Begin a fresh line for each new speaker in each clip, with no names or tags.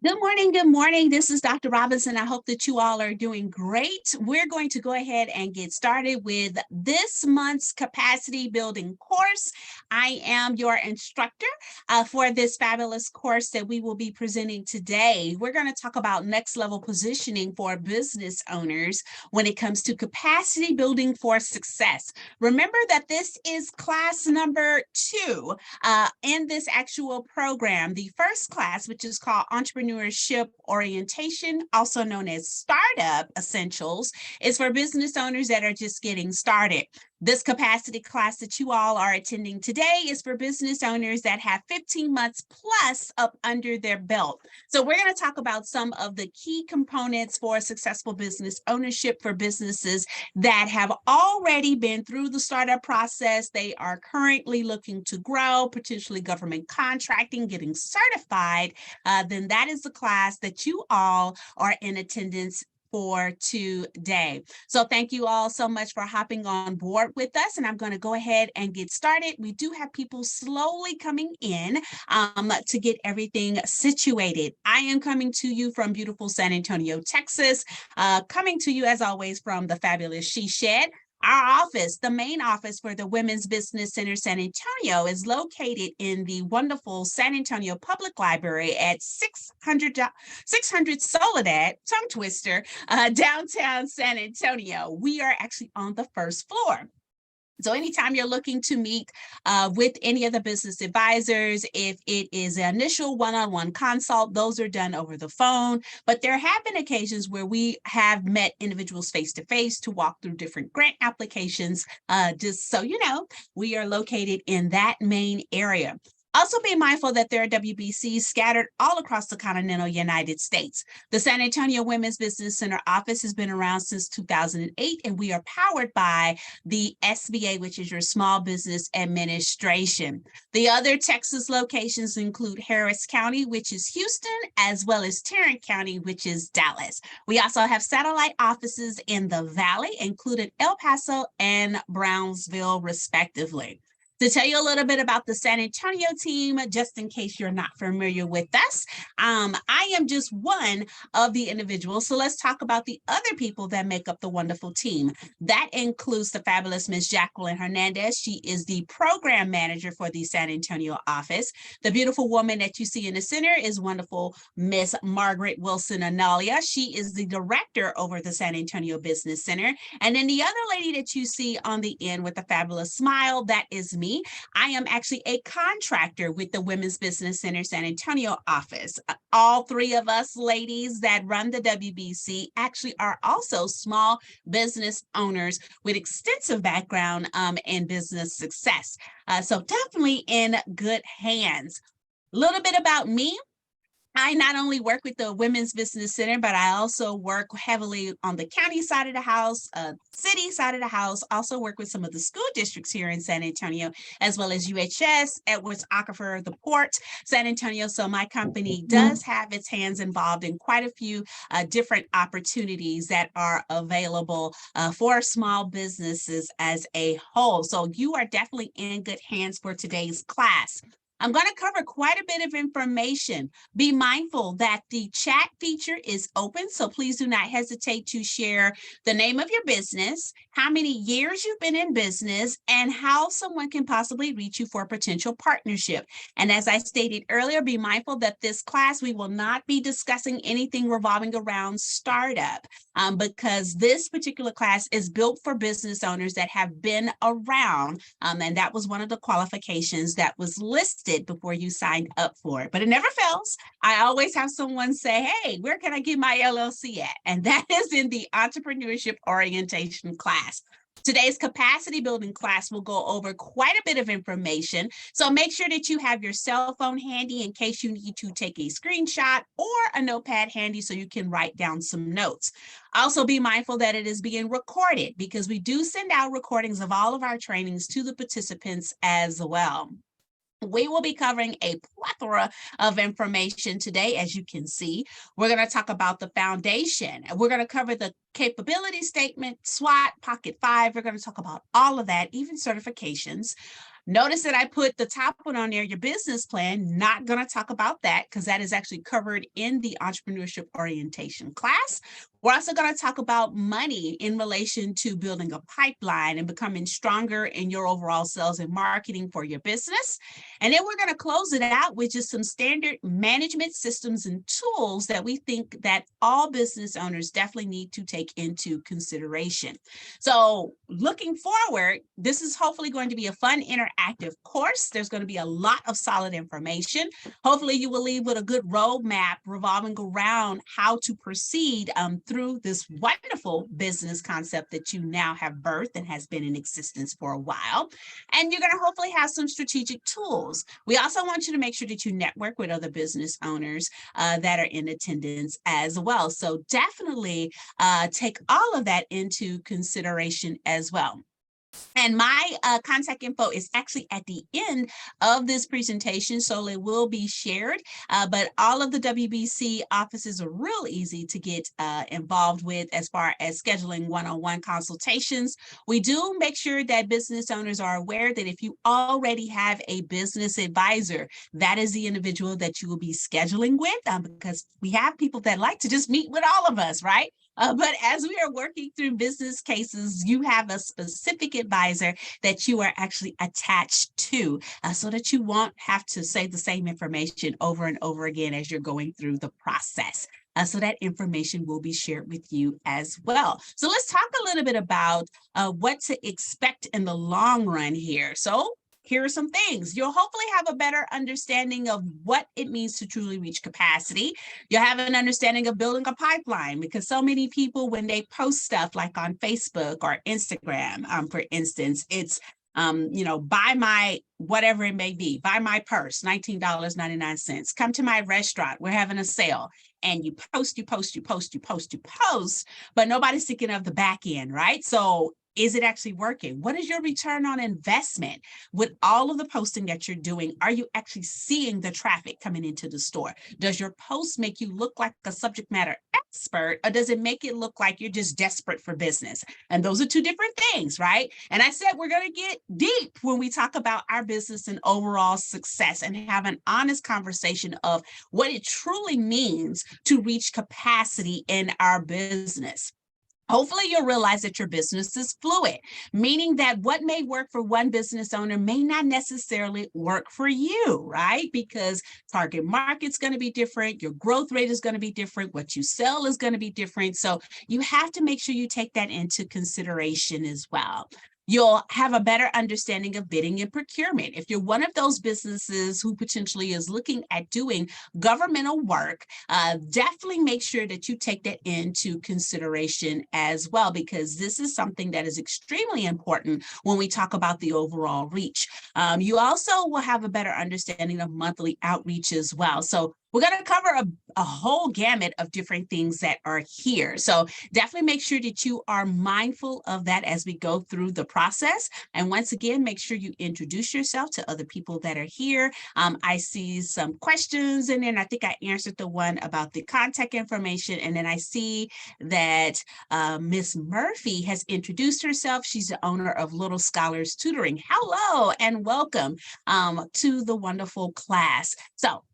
Good morning. Good morning. This is Dr. Robinson. I hope that you all are doing great. We're going to go ahead and get started with this month's capacity building course. I am your instructor for this fabulous course that we will be presenting today. We're going to talk about next level positioning for business owners when it comes to capacity building for success. Remember that this is class number 2 in this actual program. The first class, which is called Entrepreneurship Orientation, also known as Startup Essentials, is for business owners that are just getting started. This capacity class that you all are attending today is for business owners that have 15 months plus up under their belt. So we're going to talk about some of the key components for successful business ownership for businesses that have already been through the startup process. They are currently looking to grow, potentially government contracting, getting certified. Then that is the class that you all are in attendance for today. So thank you all so much for hopping on board with us. And I'm going to go ahead and get started. We do have people slowly coming in to get everything situated. I am coming to you from beautiful San Antonio, Texas, coming to you as always from the fabulous Shay. Our office, the main office for the Women's Business Center San Antonio, is located in the wonderful San Antonio Public Library at 600 Soledad, tongue twister, downtown San Antonio. We are actually on the first floor. So anytime you're looking to meet with any of the business advisors, if it is an initial one-on-one consult, those are done over the phone. But there have been occasions where we have met individuals face-to-face to walk through different grant applications. Just so you know, we are located in that main area. Also be mindful that there are WBCs scattered all across the continental United States. The San Antonio Women's Business Center office has been around since 2008, and we are powered by the SBA, which is your Small Business Administration. The other Texas locations include Harris County, which is Houston, as well as Tarrant County, which is Dallas. We also have satellite offices in the Valley, including El Paso and Brownsville, respectively. To tell you a little bit about the San Antonio team, just in case you're not familiar with us, I am just one of the individuals. So let's talk about the other people that make up the wonderful team. That includes the fabulous Ms. Jacqueline Hernandez. She is the program manager for the San Antonio office. The beautiful woman that you see in the center is wonderful Miss Margaret Wilson Analia. She is the director over the San Antonio Business Center. And then the other lady that you see on the end with the fabulous smile, that is me. I am actually a contractor with the Women's Business Center San Antonio office. All three of us ladies that run the WBC actually are also small business owners with extensive background in business success. So definitely in good hands. A little bit about me. I not only work with the Women's Business Center, but I also work heavily on the county side of the house, city side of the house, also work with some of the school districts here in San Antonio, as well as UHS, Edwards Aquifer, the Port, San Antonio. So my company does have its hands involved in quite a few different opportunities that are available for small businesses as a whole. So you are definitely in good hands for today's class. I'm going to cover quite a bit of information. Be mindful that the chat feature is open, so please do not hesitate to share the name of your business, how many years you've been in business, and how someone can possibly reach you for a potential partnership. And as I stated earlier, be mindful that this class, we will not be discussing anything revolving around startup because this particular class is built for business owners that have been around, and that was one of the qualifications that was listed before you signed up for it. But it never fails. I always have someone say, hey, where can I get my LLC at? And that is in the entrepreneurship orientation class. Today's capacity building class will go over quite a bit of information. So make sure that you have your cell phone handy in case you need to take a screenshot or a notepad handy so you can write down some notes. Also be mindful that it is being recorded because we do send out recordings of all of our trainings to the participants as well. We will be covering a plethora of information today, as you can see. We're going to talk about the foundation. We're going to cover the capability statement, SWOT, Pocket 5. We're going to talk about all of that, even certifications. Notice that I put the top one on there, your business plan. Not going to talk about that because that is actually covered in the entrepreneurship orientation class. We're also going to talk about money in relation to building a pipeline and becoming stronger in your overall sales and marketing for your business. And then we're going to close it out with just some standard management systems and tools that we think that all business owners definitely need to take into consideration. So looking forward, this is hopefully going to be a fun, interactive course. There's going to be a lot of solid information. Hopefully you will leave with a good roadmap revolving around how to proceed through this wonderful business concept that you now have birthed and has been in existence for a while. And you're going to hopefully have some strategic tools. We also want you to make sure that you network with other business owners that are in attendance as well. So definitely take all of that into consideration as well. And my contact info is actually at the end of this presentation, so it will be shared. But all of the WBC offices are real easy to get involved with as far as scheduling one-on-one consultations. We do make sure that business owners are aware that if you already have a business advisor, that is the individual that you will be scheduling with, because we have people that like to just meet with all of us, right? But as we are working through business cases, you have a specific advisor that you are actually attached to so that you won't have to say the same information over and over again as you're going through the process. So that information will be shared with you as well. So let's talk a little bit about what to expect in the long run here. So here are some things. You'll hopefully have a better understanding of what it means to truly reach capacity. You'll have an understanding of building a pipeline, because so many people, when they post stuff like on Facebook or Instagram, for instance, it's buy my whatever it may be, buy my purse, $19.99. Come to my restaurant, we're having a sale. And you post, but nobody's thinking of the back end, right? So is it actually working? What is your return on investment with all of the posting that you're doing? Are you actually seeing the traffic coming into the store? Does your post make you look like a subject matter expert, or does it make it look like you're just desperate for business? And those are two different things, right? And I said we're going to get deep when we talk about our business and overall success and have an honest conversation of what it truly means to reach capacity in our business. Hopefully you'll realize that your business is fluid, meaning that what may work for one business owner may not necessarily work for you, right? Because target market's going to be different, your growth rate is going to be different, what you sell is going to be different. So you have to make sure you take that into consideration as well. You'll have a better understanding of bidding and procurement. If you're one of those businesses who potentially is looking at doing governmental work, definitely make sure that you take that into consideration as well, because this is something that is extremely important when we talk about the overall reach. You also will have a better understanding of monthly outreach as well. So we're going to cover a whole gamut of different things that are here. So definitely make sure that you are mindful of that as we go through the process. And once again, make sure you introduce yourself to other people that are here. I see some questions, and then I think I answered the one about the contact information. And then I see that Miss Murphy has introduced herself. She's the owner of Little Scholars Tutoring. Hello and welcome to the wonderful class. So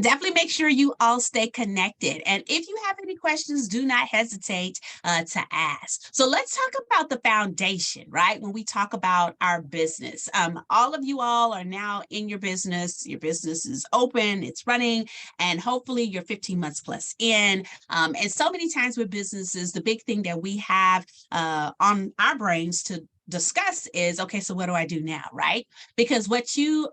definitely make sure you all stay connected. And if you have any questions, do not hesitate to ask. So let's talk about the foundation, right? When we talk about our business, all of you all are now in your business is open, it's running, and hopefully you're 15 months plus in. And so many times with businesses, the big thing that we have on our brains to discuss is, okay, so what do I do now, right? Because what you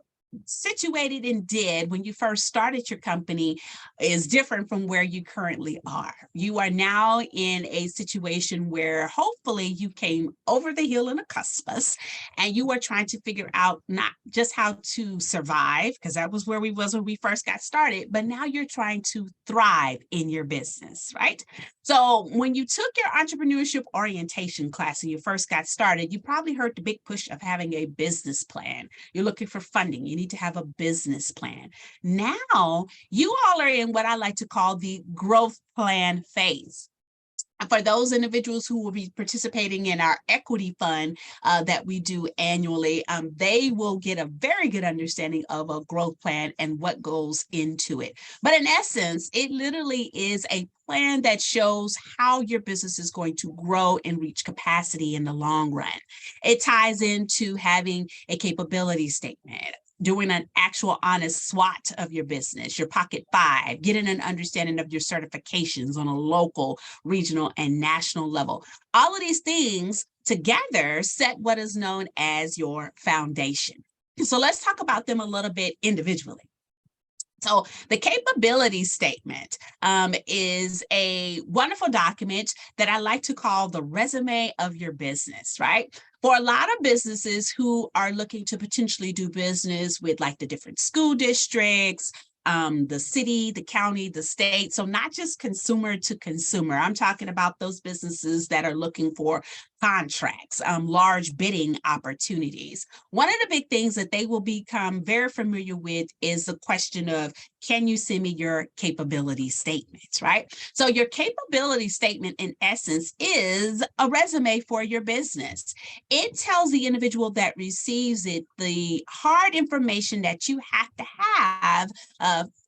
situated and did when you first started your company is different from where you currently are. You are now in a situation where hopefully you came over the hill in a cuspus, and you are trying to figure out not just how to survive, because that was where we was when we first got started, but now you're trying to thrive in your business, right? So when you took your entrepreneurship orientation class and you first got started, you probably heard the big push of having a business plan. You're looking for funding. You need to have a business plan. Now, you all are in what I like to call the growth plan phase. For those individuals who will be participating in our equity fund that we do annually, they will get a very good understanding of a growth plan and what goes into it. But in essence, it literally is a plan that shows how your business is going to grow and reach capacity in the long run. It ties into having a capability statement, doing an actual honest SWOT of your business, your pocket five, getting an understanding of your certifications on a local, regional, and national level. All of these things together set what is known as your foundation. So let's talk about them a little bit individually. So the capability statement is a wonderful document that I like to call the resume of your business, right? For a lot of businesses who are looking to potentially do business with like the different school districts, the city, the county, the state. So not just consumer to consumer. I'm talking about those businesses that are looking for contracts, large bidding opportunities. One of the big things that they will become very familiar with is the question of, can you send me your capability statements, right? So your capability statement in essence is a resume for your business. It tells the individual that receives it the hard information that you have to have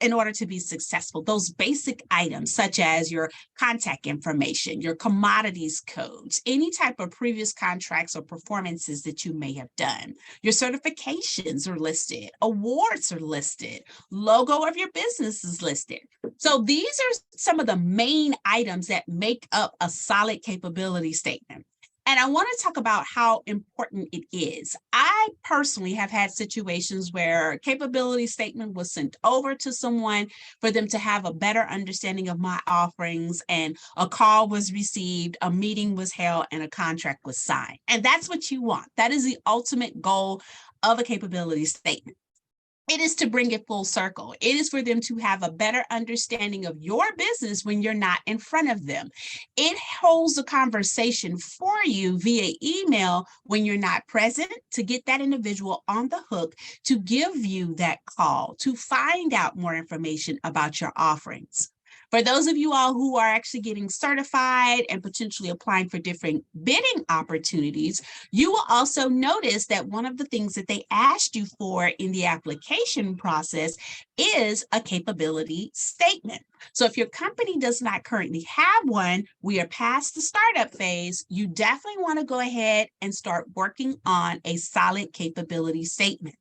in order to be successful. Those basic items such as your contact information, your commodities codes, any type of previous contracts or performances that you may have done. Your certifications are listed, awards are listed, logo of your business is listed. So these are some of the main items that make up a solid capability statement. And I want to talk about how important it is. I personally have had situations where a capability statement was sent over to someone for them to have a better understanding of my offerings, and a call was received, a meeting was held, and a contract was signed. And that's what you want. That is the ultimate goal of a capability statement. It is to bring it full circle. It is for them to have a better understanding of your business when you're not in front of them. It holds the conversation for you via email when you're not present, to get that individual on the hook, to give you that call, to find out more information about your offerings. For those of you all who are actually getting certified and potentially applying for different bidding opportunities, you will also notice that one of the things that they asked you for in the application process is a capability statement. So if your company does not currently have one, we are past the startup phase, you definitely want to go ahead and start working on a solid capability statement.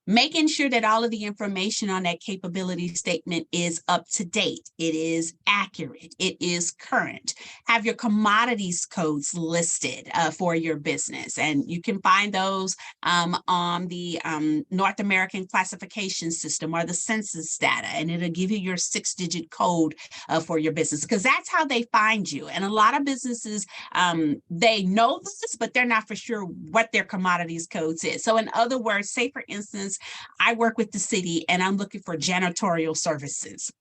Making sure that all of the information on that capability statement is up to date, it is accurate, it is current. Have your commodities codes listed for your business, and you can find those on the North American classification system or the census data, and it'll give you your 6-digit code for your business, because that's how they find you. And a lot of businesses, they know this, but they're not for sure what their commodities codes is. So in other words, say for instance, I work with the city and I'm looking for janitorial services.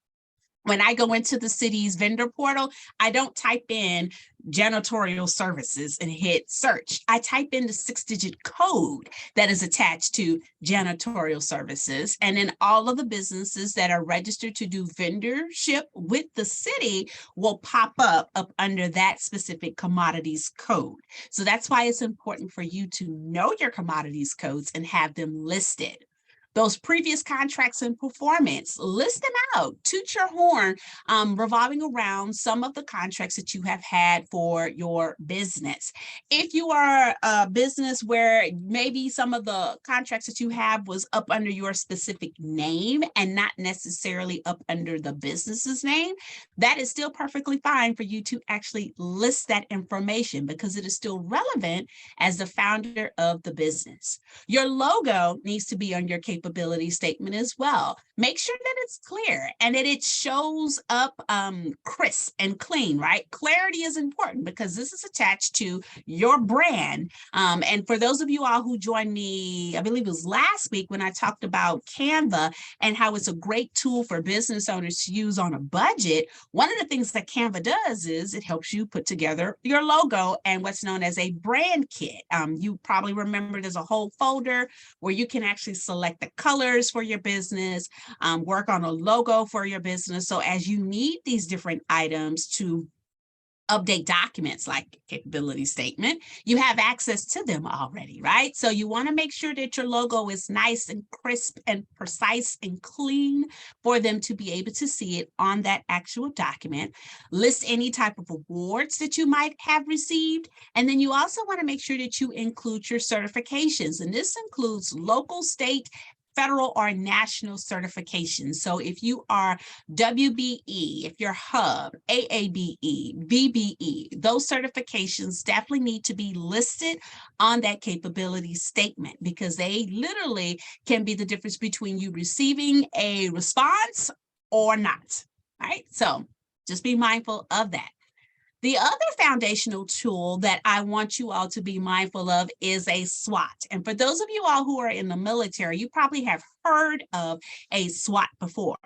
When I go into the city's vendor portal, I don't type in janitorial services and hit search. I type in the 6-digit code that is attached to janitorial services. And then all of the businesses that are registered to do vendorship with the city will pop up under that specific commodities code. So that's why it's important for you to know your commodities codes and have them listed. Those previous contracts and performance, list them out, toot your horn, revolving around some of the contracts that you have had for your business. If you are a business where maybe some of the contracts that you have was up under your specific name and not necessarily up under the business's name, that is still perfectly fine for you to actually list that information, because it is still relevant as the founder of the business. Your logo needs to be on your capability statement as well. Make sure that it's clear and that it shows up crisp and clean, right? Clarity is important because this is attached to your brand. And for those of you all who joined me, I believe it was last week when I talked about Canva and how it's a great tool for business owners to use on a budget, one of the things that Canva does is it helps you put together your logo and what's known as a brand kit. You probably remember there's a whole folder where you can actually select the colors for your business, work on a logo for your business. So as you need these different items to update documents like capability statement, you have access to them already, right? So you want to make sure that your logo is nice and crisp and precise and clean for them to be able to see it on that actual document. List any type of awards that you might have received. And then you also want to make sure that you include your certifications. And this includes local, state, federal or national certifications. So if you are WBE, if you're Hub, AABE, VBE, those certifications definitely need to be listed on that capability statement because they literally can be the difference between you receiving a response or not, right? So just be mindful of that. The other foundational tool that I want you all to be mindful of is a SWOT. And for those of you all who are in the military, you probably have heard of a SWOT before.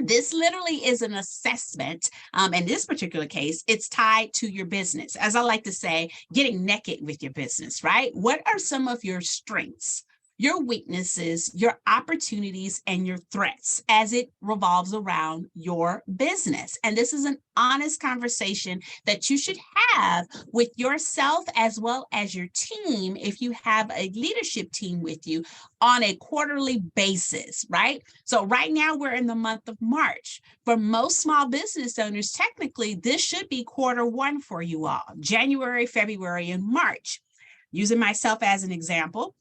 This literally is an assessment. In this particular case, it's tied to your business. As I like to say, getting naked with your business, right? What are some of your strengths, your weaknesses, your opportunities, and your threats as it revolves around your business? And this is an honest conversation that you should have with yourself as well as your team if you have a leadership team with you on a quarterly basis, right? So right now we're in the month of March. For most small business owners, technically, this should be quarter one for you all, January, February, and March. Using myself as an example,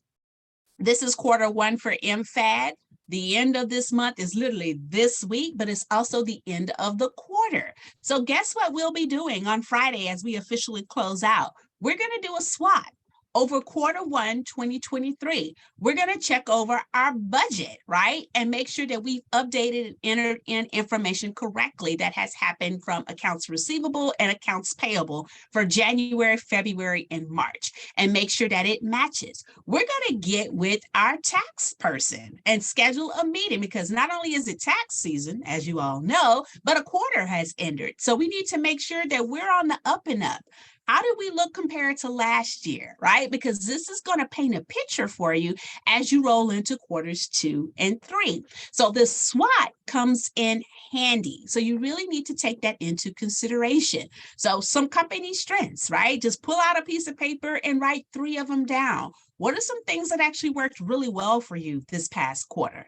this is quarter one for MFAD. The end of this month is literally this week, but it's also the end of the quarter. So guess what we'll be doing on Friday as we officially close out? We're going to do a SWOT. Over quarter one, 2023, we're going to check over our budget, right? And make sure that we've updated and entered in information correctly that has happened from accounts receivable and accounts payable for January, February, and March, and make sure that it matches. We're going to get with our tax person and schedule a meeting because not only is it tax season, as you all know, but a quarter has ended. So we need to make sure that we're on the up and up. How did we look compared to last year, right? Because this is going to paint a picture for you as you roll into quarters 2 and 3. So the SWOT comes in handy. So you really need to take that into consideration. So some company strengths, right? Just pull out a piece of paper and write 3 of them down. What are some things that actually worked really well for you this past quarter?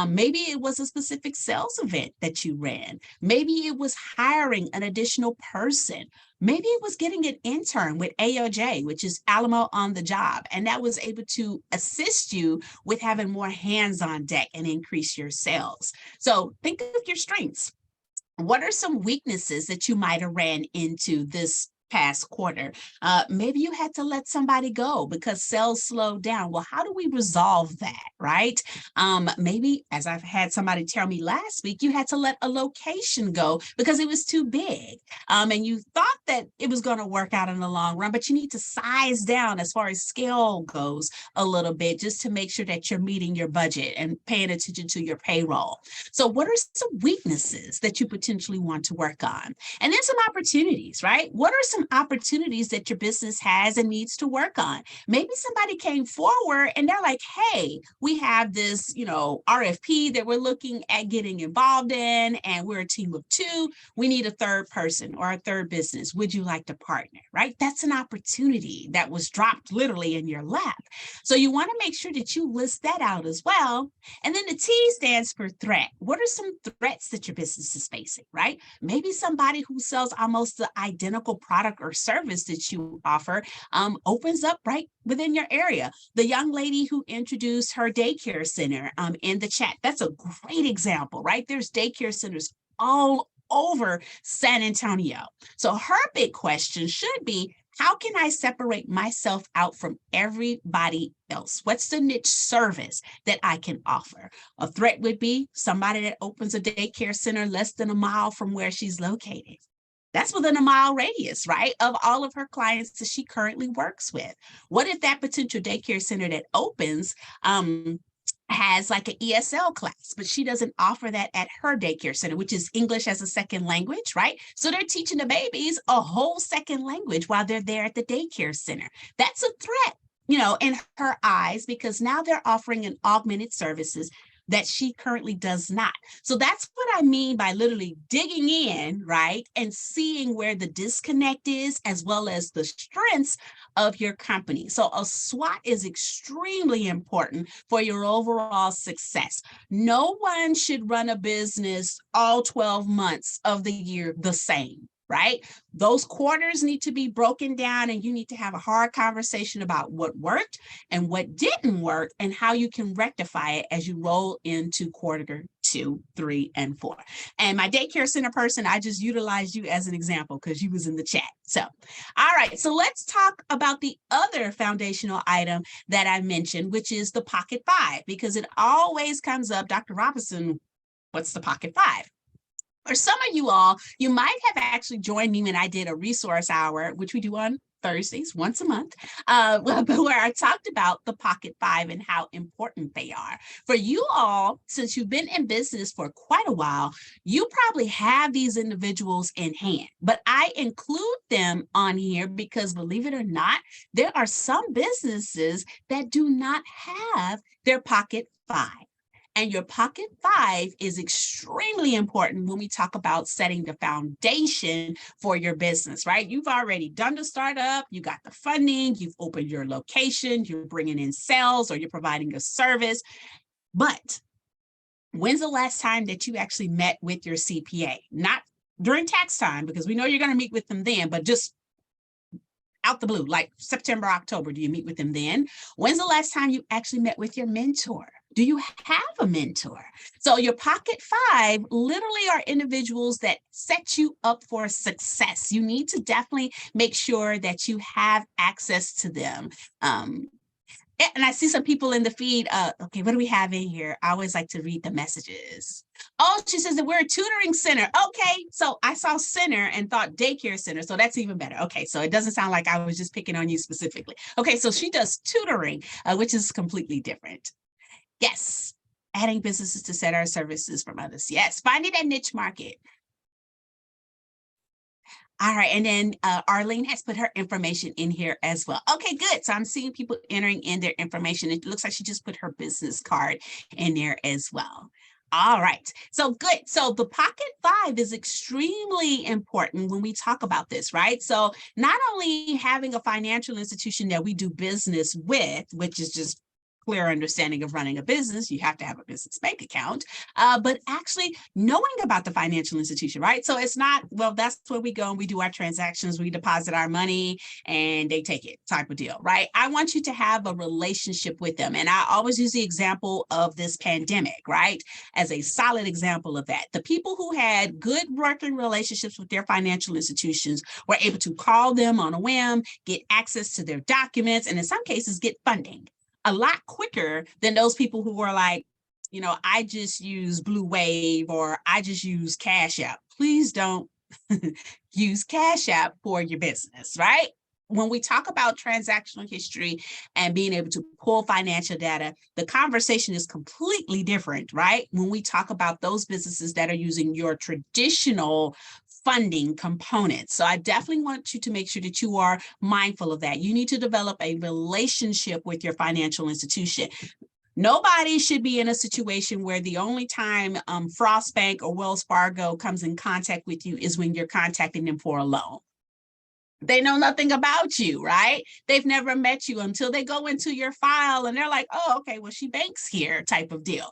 Maybe it was a specific sales event that you ran. Maybe it was hiring an additional person. Maybe it was getting an intern with AOJ, which is Alamo on the job, and that was able to assist you with having more hands on deck and increase your sales. So think of your strengths. What are some weaknesses that you might have ran into this past quarter? Maybe you had to let somebody go because sales slowed down. Well, how do we resolve that, right? Maybe, as I've had somebody tell me last week, you had to let a location go because it was too big. And you thought that it was going to work out in the long run, but you need to size down as far as scale goes a little bit just to make sure that you're meeting your budget and paying attention to your payroll. So what are some weaknesses that you potentially want to work on? And then some opportunities, right? What are some opportunities that your business has and needs to work on? Maybe somebody came forward and they're like, hey, we have this, RFP that we're looking at getting involved in, and we're a team of 2. We need a third person or a third business. Would you like to partner, right? That's an opportunity that was dropped literally in your lap. So you want to make sure that you list that out as well. And then the T stands for threat. What are some threats that your business is facing, right? Maybe somebody who sells almost the identical product or service that you offer opens up right within your area. The young lady who introduced her daycare center in the chat, that's a great example, right? There's daycare centers all over San Antonio. So her big question should be, how can I separate myself out from everybody else? What's the niche service that I can offer? A threat would be somebody that opens a daycare center less than a mile from where she's located. That's within a mile radius, right, of all of her clients that she currently works with. What if that potential daycare center that opens has like an ESL class, but she doesn't offer that at her daycare center, which is English as a second language, right? So they're teaching the babies a whole second language while they're there at the daycare center. That's a threat, in her eyes, because now they're offering an augmented services that she currently does not. So that's what I mean by literally digging in, right? And seeing where the disconnect is, as well as the strengths of your company. So a SWOT is extremely important for your overall success. No one should run a business all 12 months of the year the same, right? Those quarters need to be broken down, and you need to have a hard conversation about what worked and what didn't work and how you can rectify it as you roll into quarter 2, 3, and 4. And my daycare center person, I just utilized you as an example because you was in the chat. So, all right, so let's talk about the other foundational item that I mentioned, which is the Pocket Five, because it always comes up, Dr. Robinson, what's the Pocket Five? For some of you all, you might have actually joined me when I did a resource hour, which we do on Thursdays, once a month, where I talked about the Pocket Five and how important they are. For you all, since you've been in business for quite a while, you probably have these individuals in hand, but I include them on here because, believe it or not, there are some businesses that do not have their Pocket Five. And your Pocket Five is extremely important when we talk about setting the foundation for your business, right? You've already done the startup, you got the funding, you've opened your location, you're bringing in sales, or you're providing a service. But when's the last time that you actually met with your CPA? Not during tax time, because we know you're going to meet with them then, but just out the blue, like September, October, do you meet with them then? When's the last time you actually met with your mentor? Do you have a mentor? So your Pocket Five literally are individuals that set you up for success. You need to definitely make sure that you have access to them. And I see some people in the feed. Okay, what do we have in here? I always like to read the messages. Oh, she says that we're a tutoring center. Okay, so I saw center and thought daycare center, so that's even better. Okay, so it doesn't sound like I was just picking on you specifically. Okay, so she does tutoring, which is completely different. Yes, adding businesses to set our services from others. Yes, finding that niche market. All right, and then Arlene has put her information in here as well. Okay, good. So I'm seeing people entering in their information. It looks like she just put her business card in there as well. All right, so good. So the Pocket Five is extremely important when we talk about this, right? So not only having a financial institution that we do business with, which is just clear understanding of running a business, you have to have a business bank account, but actually knowing about the financial institution, right? So it's not, well, that's where we go and we do our transactions, we deposit our money and they take it type of deal, right? I want you to have a relationship with them. And I always use the example of this pandemic, right? As a solid example of that. The people who had good working relationships with their financial institutions were able to call them on a whim, get access to their documents, and in some cases get funding a lot quicker than those people who were like, you know, I just use Blue Wave or I just use Cash App. Please don't use Cash App for your business, right? When we talk about transactional history and being able to pull financial data, the conversation is completely different, right? When we talk about those businesses that are using your traditional funding components. So I definitely want you to make sure that you are mindful of that. You need to develop a relationship with your financial institution. Nobody should be in a situation where the only time Frost Bank or Wells Fargo comes in contact with you is when you're contacting them for a loan. They know nothing about you, right? They've never met you until they go into your file and they're like, oh, okay, well, she banks here type of deal.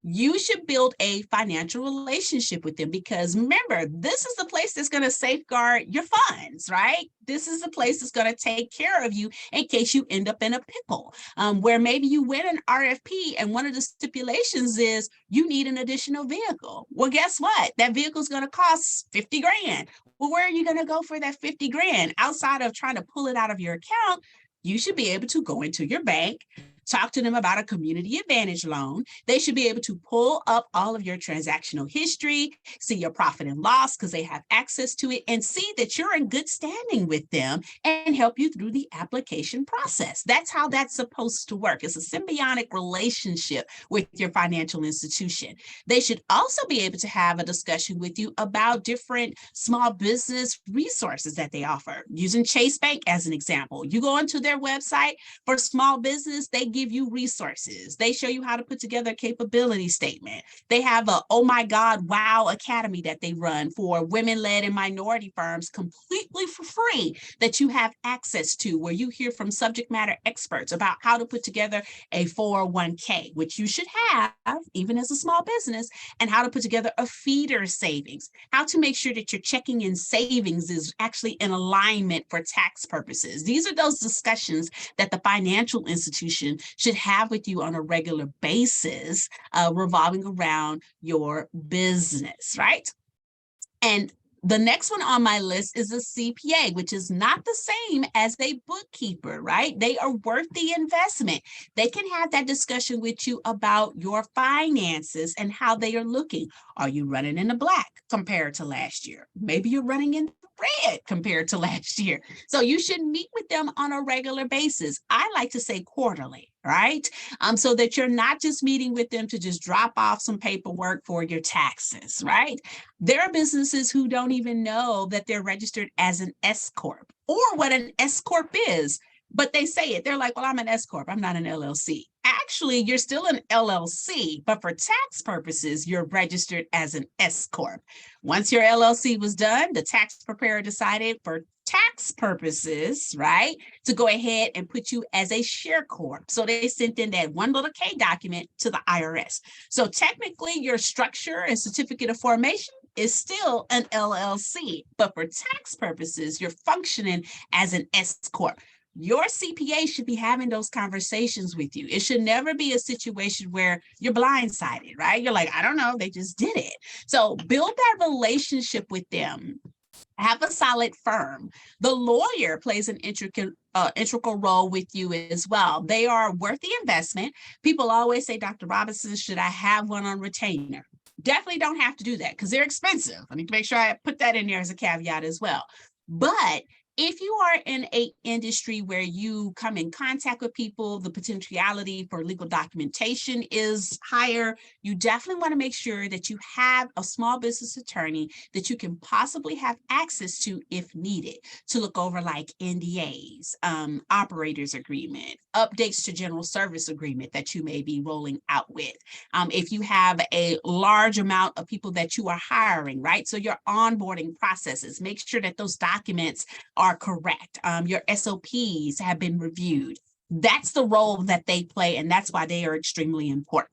You should build a financial relationship with them because remember, this is the place that's going to safeguard your funds, right? This is the place that's going to take care of you in case you end up in a pickle where maybe you win an RFP and one of the stipulations is you need an additional vehicle. Well, guess what? That vehicle is going to cost 50 grand. Well, where are you going to go for that 50 grand? Outside of trying to pull it out of your account, you should be able to go into your bank, talk to them about a community advantage loan. They should be able to pull up all of your transactional history, see your profit and loss because they have access to it, and see that you're in good standing with them and help you through the application process. That's how that's supposed to work. It's a symbiotic relationship with your financial institution. They should also be able to have a discussion with you about different small business resources that they offer. Using Chase Bank as an example, you go into their website for small business, they give give you resources. They show you how to put together a capability statement. They have a Oh My God Wow Academy that they run for women-led and minority firms completely for free that you have access to, where you hear from subject matter experts about how to put together a 401k, which you should have even as a small business, and how to put together a feeder savings, how to make sure that your checking and savings is actually in alignment for tax purposes. These are those discussions that the financial institution should have with you on a regular basis, revolving around your business, right? And the next one on my list is a CPA, which is not the same as a bookkeeper, right? They are worth the investment. They can have that discussion with you about your finances and how they are looking. Are you running in the black compared to last year? Maybe you're running in the red compared to last year. So you should meet with them on a regular basis. I like to say quarterly, right? So that you're not just meeting with them to just drop off some paperwork for your taxes, right? There are businesses who don't even know that they're registered as an S Corp or what an S Corp is, but they say it. They're like, well, I'm an S Corp. I'm not an LLC. Actually, you're still an LLC, but for tax purposes, you're registered as an S Corp. Once your LLC was done, the tax preparer decided for tax purposes, right, to go ahead and put you as a share corp. So they sent in that one little K document to the IRS. So technically your structure and certificate of formation is still an LLC, but for tax purposes, you're functioning as an S corp. Your CPA should be having those conversations with you. It should never be a situation where you're blindsided, right? You're like, I don't know, they just did it. So build that relationship with them. Have a solid firm. The lawyer plays an integral role with you as well. They are worth the investment. People always say, Dr. Robinson, should I have one on retainer? Definitely don't have to do that because they're expensive. I need to make sure I put that in there as a caveat as well. But if you are in an industry where you come in contact with people, the potentiality for legal documentation is higher, you definitely want to make sure that you have a small business attorney that you can possibly have access to if needed to look over like NDAs, operators agreement, updates to general service agreement that you may be rolling out with. If you have a large amount of people that you are hiring, right? So your onboarding processes, make sure that those documents are correct. Your SOPs have been reviewed. That's the role that they play, and that's why they are extremely important.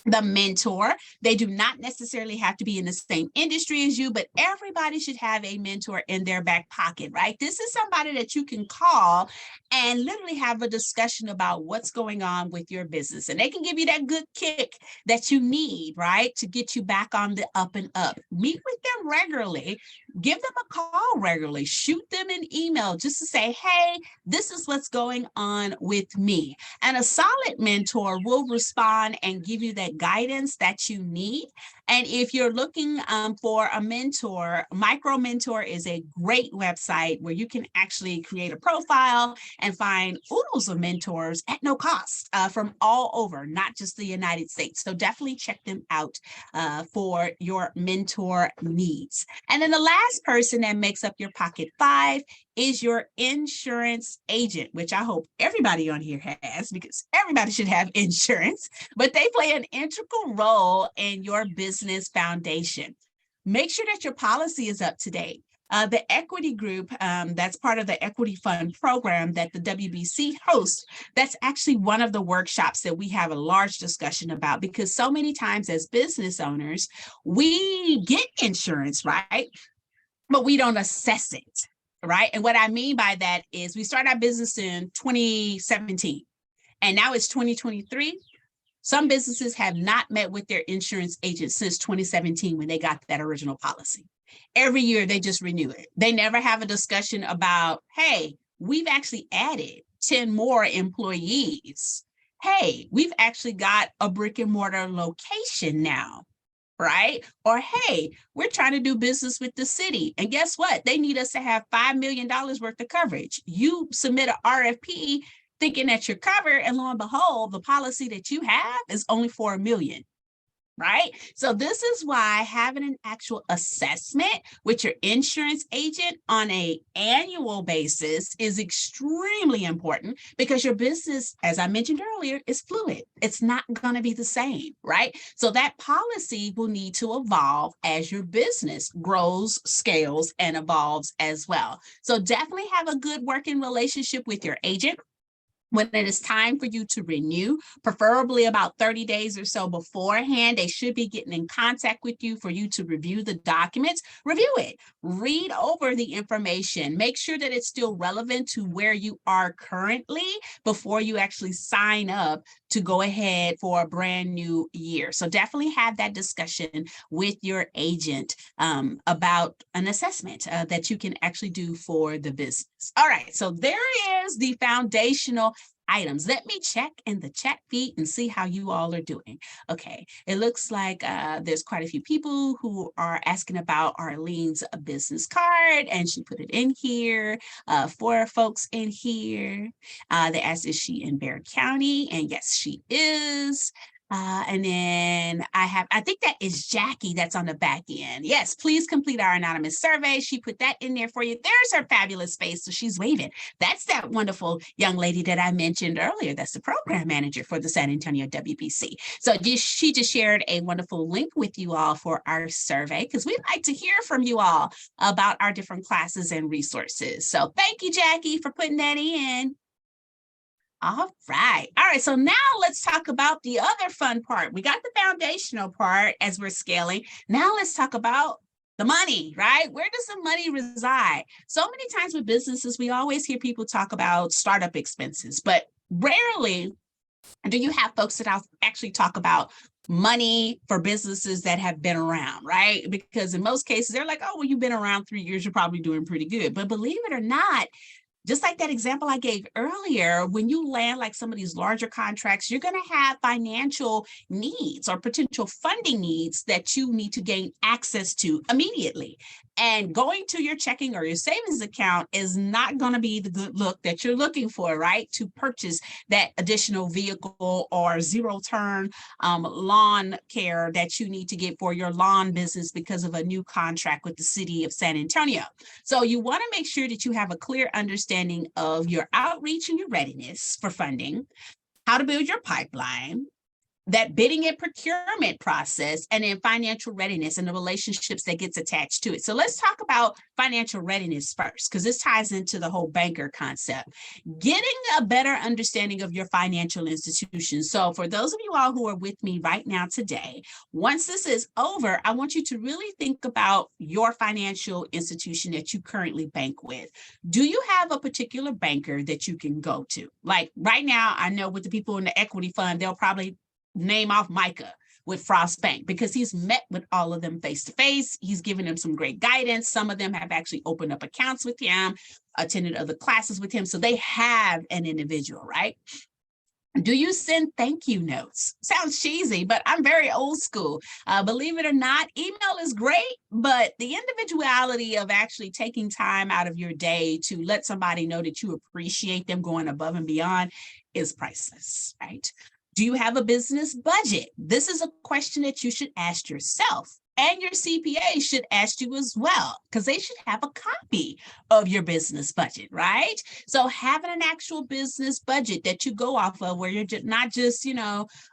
The mentor, they do not necessarily have to be in the same industry as you, but everybody should have a mentor in their back pocket, right? This is somebody that you can call and literally have a discussion about what's going on with your business. And they can give you that good kick that you need, right, to get you back on the up and up. Meet with them regularly. Give them a call regularly. Shoot them an email just to say, hey, this is what's going on with me. And a solid mentor will respond and give you that guidance that you need. And if you're looking for a mentor, Micro Mentor is a great website where you can actually create a profile and find oodles of mentors at no cost from all over, not just the United States. So definitely check them out for your mentor needs. And then the last person that makes up your pocket five is your insurance agent, which I hope everybody on here has, because everybody should have insurance, but they play an integral role in your business foundation. Make sure that your policy is up to date. The equity group, that's part of the equity fund program that the WBC hosts, that's actually one of the workshops that we have a large discussion about, because so many times as business owners, we get insurance, right? But we don't assess it, right? And what I mean by that is we started our business in 2017 and now it's 2023. Some businesses have not met with their insurance agent since 2017 when they got that original policy. Every year they just renew it. They never have a discussion about, hey, we've actually added 10 more employees. Hey, we've actually got a brick and mortar location now, right? Or, hey, we're trying to do business with the city. And guess what? They need us to have $5 million worth of coverage. You submit an RFP thinking that you're covered, and lo and behold, the policy that you have is only for $1 million. right? So this is why having an actual assessment with your insurance agent on an annual basis is extremely important, because your business, as I mentioned earlier, is fluid. It's not going to be the same, right? So that policy will need to evolve as your business grows, scales, and evolves as well. So definitely have a good working relationship with your agent. When it is time for you to renew, preferably about 30 days or so beforehand, they should be getting in contact with you for you to review the documents. Review it, read over the information, make sure that it's still relevant to where you are currently before you actually sign up to go ahead for a brand new year. So definitely have that discussion with your agent about an assessment that you can actually do for the business. All right, so there is the foundational items. Let me check in the chat feed and see how you all are doing. Okay, it looks like there's quite a few people who are asking about Arlene's business card, and she put it in here. 4 folks in here. They asked, is she in Bexar County? And yes, she is. And then I think that is Jackie that's on the back end. Yes, please complete our anonymous survey. She put that in there for you. There's her fabulous face. So she's waving. That's that wonderful young lady that I mentioned earlier. That's the program manager for the San Antonio WBC. So she just shared a wonderful link with you all for our survey, because we'd like to hear from you all about our different classes and resources. So thank you, Jackie, for putting that in. All right. All right. So now let's talk about the other fun part. We got the foundational part as we're scaling. Now let's talk about the money, right? Where does the money reside? So many times with businesses, we always hear people talk about startup expenses, but rarely do you have folks that actually talk about money for businesses that have been around, right? Because in most cases, they're like, oh, well, you've been around 3 years, you're probably doing pretty good. But believe it or not, just like that example I gave earlier, when you land like some of these larger contracts, you're going to have financial needs or potential funding needs that you need to gain access to immediately. And going to your checking or your savings account is not going to be the good look that you're looking for, right? To purchase that additional vehicle or zero turn lawn care that you need to get for your lawn business because of a new contract with the city of San Antonio. So you want to make sure that you have a clear understanding of your outreach and your readiness for funding, how to build your pipeline, that bidding and procurement process, and then financial readiness and the relationships that gets attached to it. So let's talk about financial readiness first, because this ties into the whole banker concept. Getting a better understanding of your financial institution. So for those of you all who are with me right now today, once this is over, I want you to really think about your financial institution that you currently bank with. Do you have a particular banker that you can go to? Like right now, I know with the people in the equity fund, they'll probably name off Micah with Frost Bank, because he's met with all of them face to face. He's given them some great guidance. Some of them have actually opened up accounts with him, attended other classes with him. So they have an individual, right? Do you send thank you notes? Sounds cheesy, but I'm very old school. Believe it or not, email is great, but the individuality of actually taking time out of your day to let somebody know that you appreciate them going above and beyond is priceless, right? Do you have a business budget? This is a question that you should ask yourself, and your CPA should ask you as well, because they should have a copy of your business budget, right? So having an actual business budget that you go off of, where you're not just,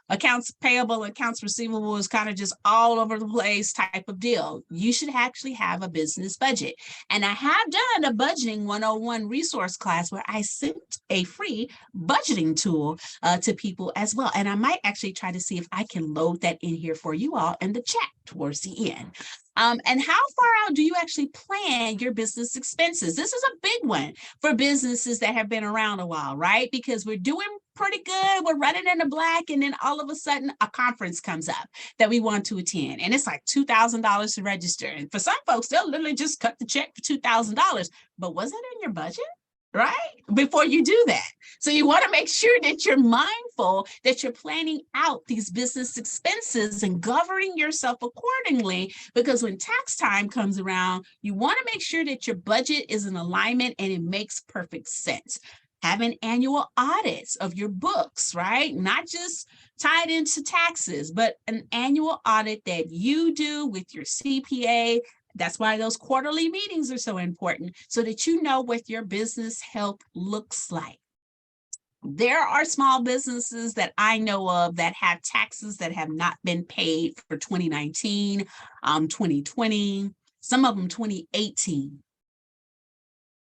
accounts payable, accounts receivable is kind of just all over the place type of deal. You should actually have a business budget. And I have done a budgeting 101 resource class where I sent a free budgeting tool to people as well. And I might actually try to see if I can load that in here for you all in the chat towards the end. And how far out do you actually plan your business expenses? This is a big one for businesses that have been around a while, right? Because we're doing pretty good. We're running in the black. And then all of a sudden a conference comes up that we want to attend. And it's like $2,000 to register. And for some folks, they'll literally just cut the check for $2,000. But was it in your budget? Right? Before you do that. So you want to make sure that you're mindful that you're planning out these business expenses and governing yourself accordingly, because when tax time comes around, you want to make sure that your budget is in alignment and it makes perfect sense. having annual audits of your books, right? Not just tied into taxes, but an annual audit that you do with your CPA. That's why those quarterly meetings are so important, so that you know what your business health looks like. There are small businesses that I know of that have taxes that have not been paid for 2019, 2020, some of them 2018.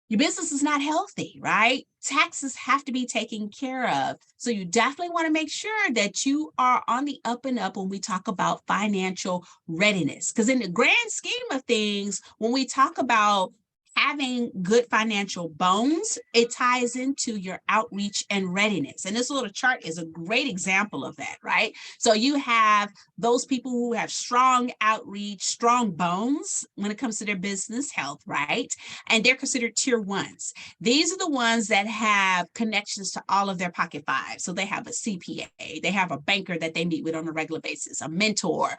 Your business is not healthy, right? Taxes have to be taken care of. So you definitely want to make sure that you are on the up and up when we talk about financial readiness. Because in the grand scheme of things, when we talk about having good financial bones, it ties into your outreach and readiness. And this little chart is a great example of that, right? So you have those people who have strong outreach, strong bones when it comes to their business health, right? And they're considered tier ones. These are the ones that have connections to all of their pocket fives. So they have a CPA, they have a banker that they meet with on a regular basis, a mentor,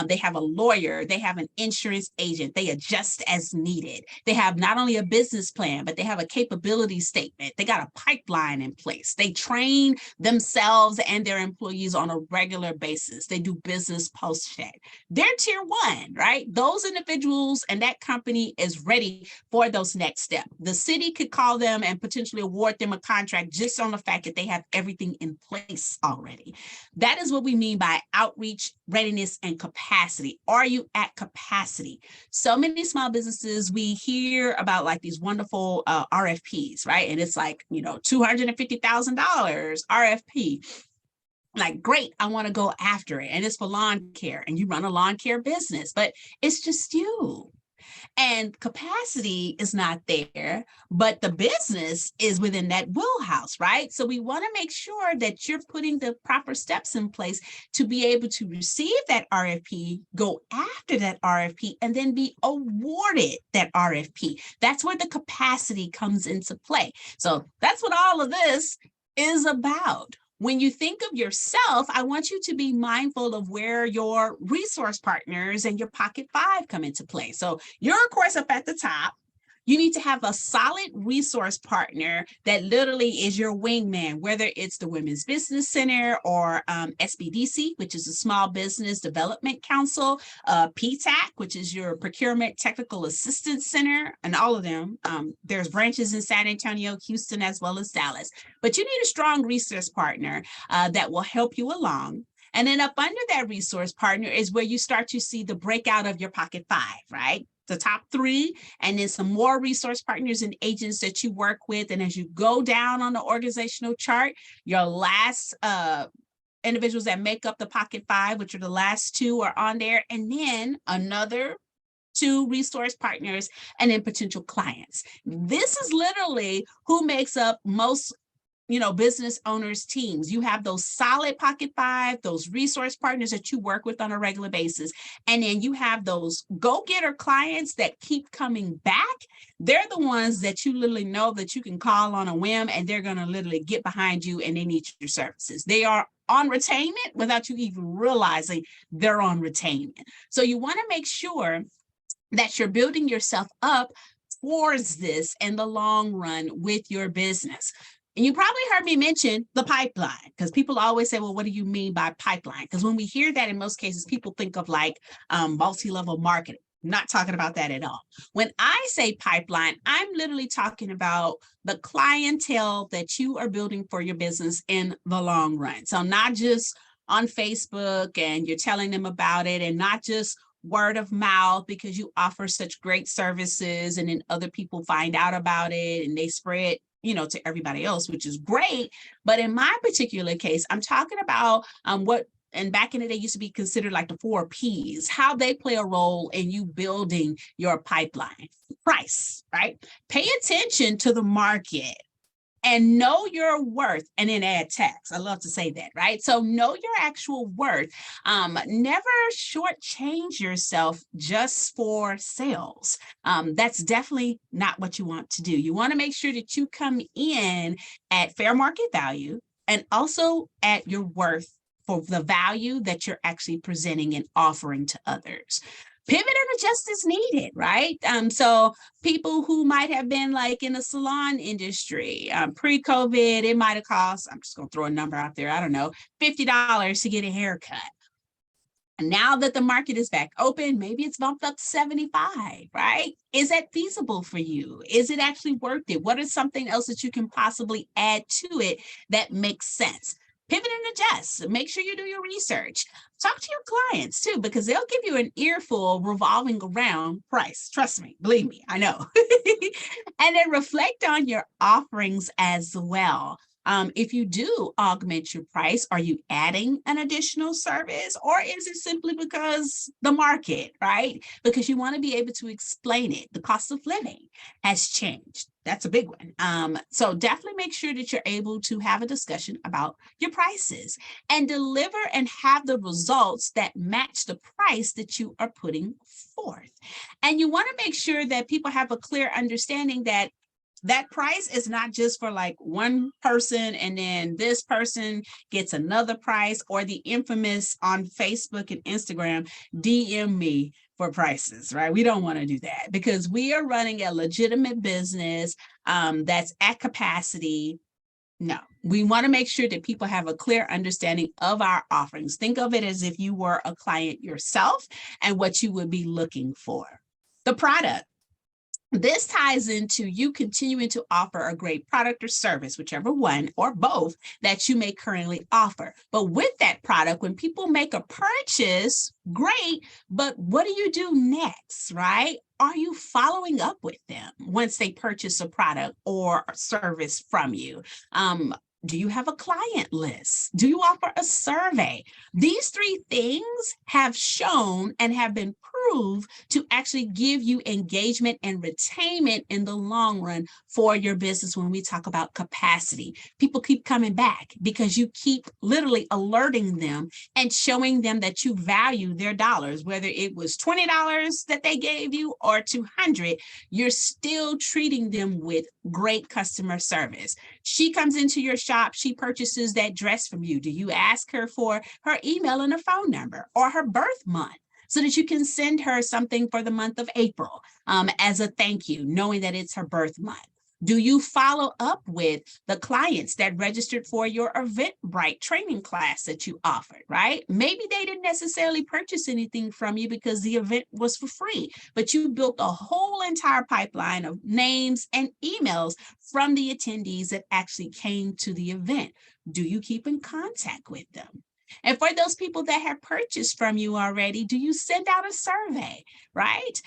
they have a lawyer, they have an insurance agent, they adjust as needed. They have not only a business plan, but they have a capability statement. They got a pipeline in place. They train themselves and their employees on a regular basis. They do business post-check. They're tier one, right? Those individuals and that company is ready for those next steps. The city could call them and potentially award them a contract just on the fact that they have everything in place already. That is what we mean by outreach, readiness, and capacity. Are you at capacity? So many small businesses, we hear about like these wonderful RFPs, right? And it's like, $250,000 RFP. Like, great, I want to go after it. And it's for lawn care, and you run a lawn care business, but it's just you. And capacity is not there, but the business is within that wheelhouse, right? So we want to make sure that you're putting the proper steps in place to be able to receive that RFP, go after that RFP, and then be awarded that RFP. That's where the capacity comes into play. So that's what all of this is about. When you think of yourself, I want you to be mindful of where your resource partners and your pocket five come into play. So you're, of course, up at the top. You need to have a solid resource partner that literally is your wingman, whether it's the Women's Business Center or SBDC, which is a Small Business Development Council, PTAC, which is your Procurement Technical Assistance Center, and all of them. There's branches in San Antonio, Houston, as well as Dallas. But you need a strong resource partner that will help you along. And then up under that resource partner is where you start to see the breakout of your pocket five, right? The top three, and then some more resource partners and agents that you work with. And as you go down on the organizational chart, your last individuals that make up the pocket five, which are the last two, are on there. And then another two resource partners, and then potential clients. This is literally who makes up most business owners teams. You have those solid pocket five, those resource partners that you work with on a regular basis. And then you have those go-getter clients that keep coming back. They're the ones that you literally know that you can call on a whim, and they're going to literally get behind you and they need your services. They are on retainment without you even realizing they're on retainment. So you want to make sure that you're building yourself up towards this in the long run with your business. And you probably heard me mention the pipeline, because people always say, well, what do you mean by pipeline? Because when we hear that, in most cases, people think of like multi-level marketing. I'm not talking about that at all. When I say pipeline, I'm literally talking about the clientele that you are building for your business in the long run. So not just on Facebook and you're telling them about it, and not just word of mouth because you offer such great services and then other people find out about it and they spread to everybody else, which is great. But in my particular case, I'm talking about what, and back in the day used to be considered like the 4 Ps, how they play a role in you building your pipeline. Price, right? Pay attention to the market and know your worth, and then add tax. I love to say that, right? So know your actual worth. Never shortchange yourself just for sales. That's definitely not what you want to do. You want to make sure that you come in at fair market value and also at your worth for the value that you're actually presenting and offering to others. Pivot and adjust is needed, right? So people who might have been like in the salon industry, pre-COVID, it might have cost, I'm just gonna throw a number out there, I don't know, $50 to get a haircut. And now that the market is back open, maybe it's bumped up to 75, right? Is that feasible for you? Is it actually worth it? What is something else that you can possibly add to it that makes sense? Pivot and adjust. Make sure you do your research. Talk to your clients too, because they'll give you an earful revolving around price. Trust me, believe me, I know. And then reflect on your offerings as well. If you do augment your price, are you adding an additional service, or is it simply because the market, right? Because you want to be able to explain it. The cost of living has changed. That's a big one. So definitely make sure that you're able to have a discussion about your prices and deliver and have the results that match the price that you are putting forth. And you want to make sure that people have a clear understanding that that price is not just for like one person and then this person gets another price, or the infamous on Facebook and Instagram, DM me for prices, right? We don't want to do that, because we are running a legitimate business that's at capacity. No, we want to make sure that people have a clear understanding of our offerings. Think of it as if you were a client yourself and what you would be looking for. The product. This ties into you continuing to offer a great product or service, whichever one or both that you may currently offer. But with that product, when people make a purchase, great, but what do you do next, right? Are you following up with them once they purchase a product or a service from you? Do you have a client list? Do you offer a survey? These three things have shown and have been proved to actually give you engagement and retainment in the long run for your business. When we talk about capacity, people keep coming back because you keep literally alerting them and showing them that you value their dollars, whether it was $20 that they gave you or $200, you're still treating them with great customer service. She comes into your shop, she purchases that dress from you. Do you ask her for her email and her phone number or her birth month, so that you can send her something for the month of April as a thank you, knowing that it's her birth month? Do you follow up with the clients that registered for your Eventbrite training class that you offered, right? Maybe they didn't necessarily purchase anything from you because the event was for free, but you built a whole entire pipeline of names and emails from the attendees that actually came to the event. Do you keep in contact with them? And for those people that have purchased from you already, do you send out a survey, right?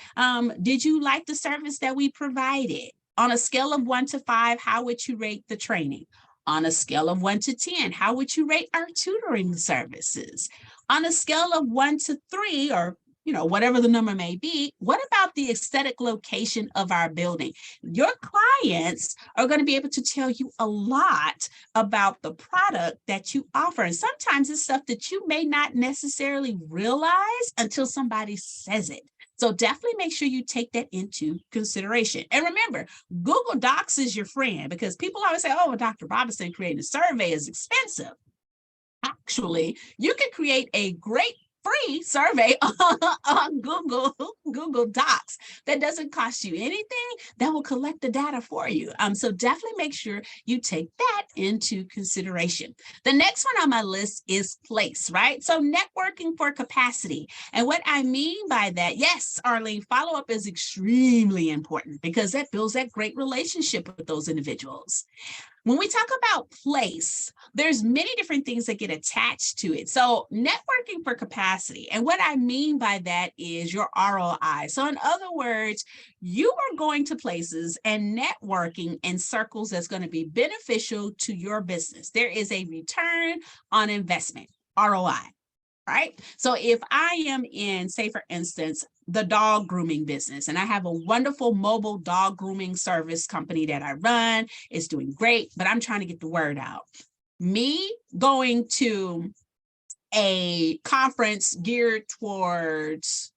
Did you like the service that we provided? On a scale of 1 to 5, how would you rate the training? On a scale of 1 to 10, how would you rate our tutoring services? On a scale of 1 to 3, or whatever the number may be, what about the aesthetic location of our building? Your clients are going to be able to tell you a lot about the product that you offer. And sometimes it's stuff that you may not necessarily realize until somebody says it. So definitely make sure you take that into consideration. And remember, Google Docs is your friend, because people always say, oh, Dr. Robinson creating a survey is expensive. Actually, you can create a great free survey on Google Docs that doesn't cost you anything, that will collect the data for you. So definitely make sure you take that into consideration. The next one on my list is place, right? So networking for capacity. And what I mean by that, yes, Arlene, follow-up is extremely important, because that builds that great relationship with those individuals. When we talk about place, there's many different things that get attached to it. So networking for capacity. And what I mean by that is your ROI. So in other words, you are going to places and networking in circles that's going to be beneficial to your business. There is a return on investment, ROI. Right? So if I am in, say, for instance, the dog grooming business, and I have a wonderful mobile dog grooming service company that I run, it's doing great, but I'm trying to get the word out. Me going to a conference geared towards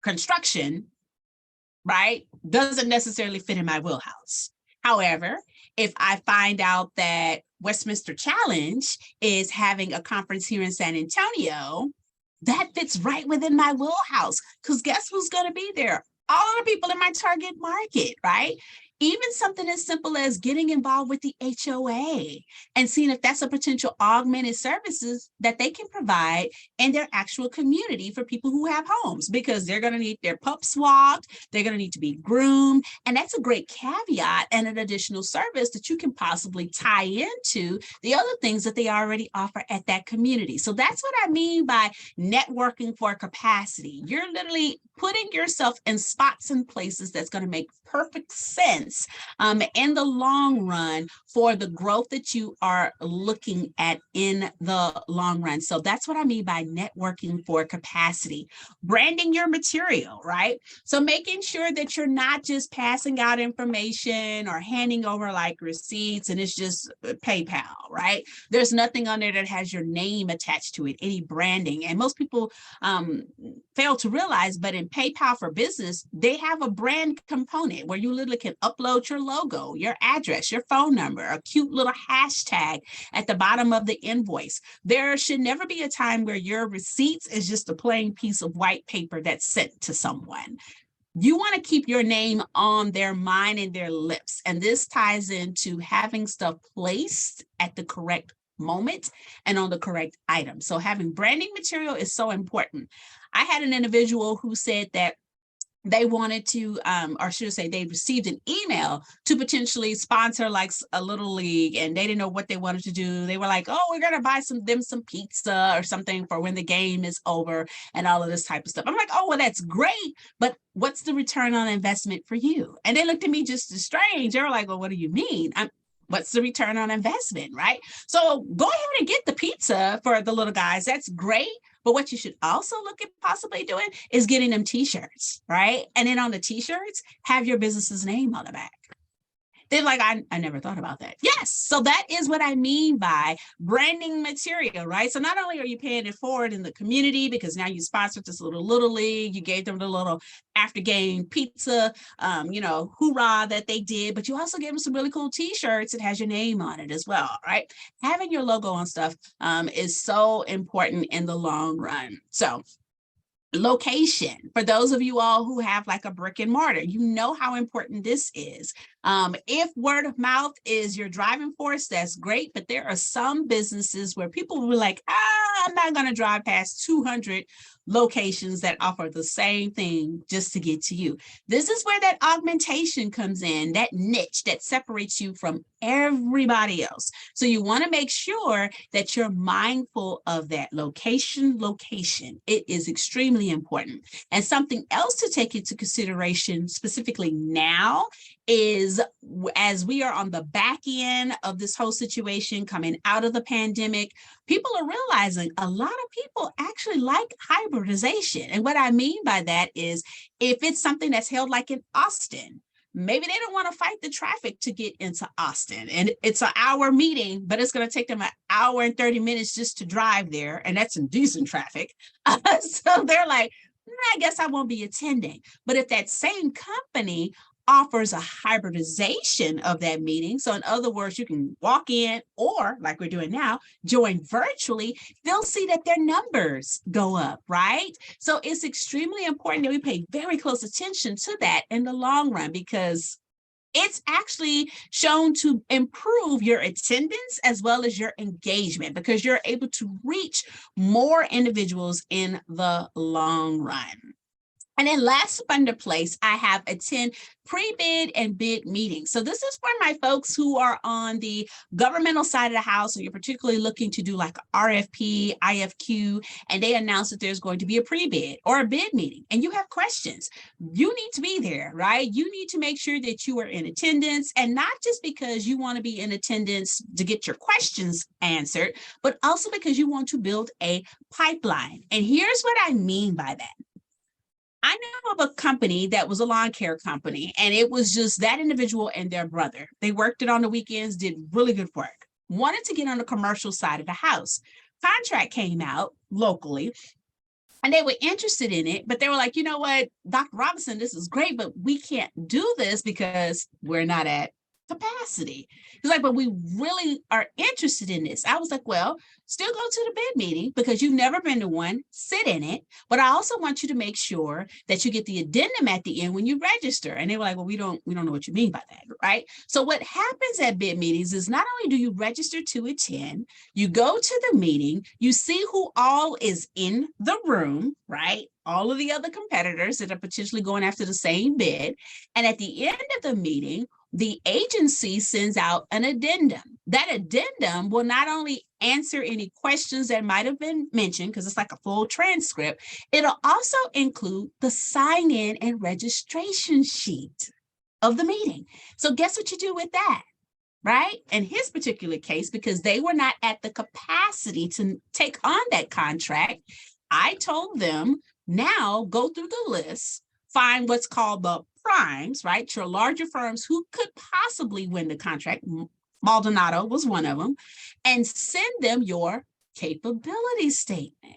construction, right, doesn't necessarily fit in my wheelhouse. However, if I find out that Westminster Challenge is having a conference here in San Antonio, that fits right within my wheelhouse, because guess who's going to be there? All the people in my target market, right? Even something as simple as getting involved with the HOA and seeing if that's a potential augmented services that they can provide in their actual community for people who have homes, because they're going to need their pups walked, they're going to need to be groomed. And that's a great caveat and an additional service that you can possibly tie into the other things that they already offer at that community. So that's what I mean by networking for capacity. You're literally putting yourself in spots and places that's going to make perfect sense in the long run for the growth that you are looking at in the long run. So that's what I mean by networking for capacity. Branding your material, right? So making sure that you're not just passing out information or handing over like receipts and it's just PayPal, right? There's nothing on there that has your name attached to it, any branding. And most people fail to realize, but in PayPal for Business, they have a brand component where you literally can upload your logo, your address, your phone number, a cute little hashtag at the bottom of the invoice. There should never be a time where your receipts is just a plain piece of white paper that's sent to someone. You want to keep your name on their mind and their lips. And this ties into having stuff placed at the correct moment and on the correct item. So having branding material is so important. I had an individual who said that they wanted to, or should I say, they received an email to potentially sponsor like a little league, and they didn't know what they wanted to do. They were like, "Oh, we're gonna buy some pizza or something for when the game is over," and all of this type of stuff. I'm like, "Oh, well, that's great, but what's the return on investment for you?" And they looked at me just as strange. They were like, "Well, what do you mean?" What's the return on investment, right? So go ahead and get the pizza for the little guys. That's great. But what you should also look at possibly doing is getting them t-shirts, right? And then on the t-shirts, have your business's name on the back. They're like, I never thought about that. Yes. So that is what I mean by branding material, right? So not only are you paying it forward in the community because now you sponsored this little league, you gave them the little after game pizza, hoorah that they did, but you also gave them some really cool t-shirts that has your name on it as well, right? Having your logo on stuff is so important in the long run. So location, for those of you all who have like a brick and mortar, you know how important this is. If word of mouth is your driving force, that's great, but there are some businesses where people will be like, I'm not going to drive past 200 locations that offer the same thing just to get to you. This is where that augmentation comes in, that niche that separates you from everybody else. So you want to make sure that you're mindful of that location. It is extremely important. And something else to take into consideration specifically now is, as we are on the back end of this whole situation coming out of the pandemic, people are realizing a lot of people actually like hybridization. And what I mean by that is, if it's something that's held like in Austin, maybe they don't want to fight the traffic to get into Austin, and it's an hour meeting, but it's going to take them an hour and 30 minutes just to drive there. And that's in decent traffic. So they're like, I guess I won't be attending. But if that same company offers a hybridization of that meeting, so in other words, you can walk in, or like we're doing now, join virtually, they'll see that their numbers go up, right? So it's extremely important that we pay very close attention to that in the long run, because it's actually shown to improve your attendance as well as your engagement, because you're able to reach more individuals in the long run. And then last under place, I have attend pre-bid and bid meetings. So this is for my folks who are on the governmental side of the house, and you're particularly looking to do like RFP, IFQ, and they announce that there's going to be a pre-bid or a bid meeting, and you have questions. You need to be there, right? You need to make sure that you are in attendance, and not just because you want to be in attendance to get your questions answered, but also because you want to build a pipeline. And here's what I mean by that. I know of a company that was a lawn care company, and it was just that individual and their brother. They worked it on the weekends, did really good work, wanted to get on the commercial side of the house. Contract came out locally, and they were interested in it, but they were like, you know what, Dr. Robinson, this is great, but we can't do this because we're not at capacity. He's like, but we really are interested in this. I was like, well, still go to the bid meeting because you've never been to one, sit in it. But I also want you to make sure that you get the addendum at the end when you register. And they were like, well, we don't know what you mean by that, right? So what happens at bid meetings is not only do you register to attend, you go to the meeting, you see who all is in the room, right? All of the other competitors that are potentially going after the same bid. And at the end of the meeting, the agency sends out an addendum. That addendum will not only answer any questions that might have been mentioned, because it's like a full transcript, it'll also include the sign-in and registration sheet of the meeting. So guess what you do with that, right? In his particular case, because they were not at the capacity to take on that contract, I told them, now go through the list, find what's called the primes, right? Your larger firms who could possibly win the contract. Maldonado was one of them, and send them your capability statement.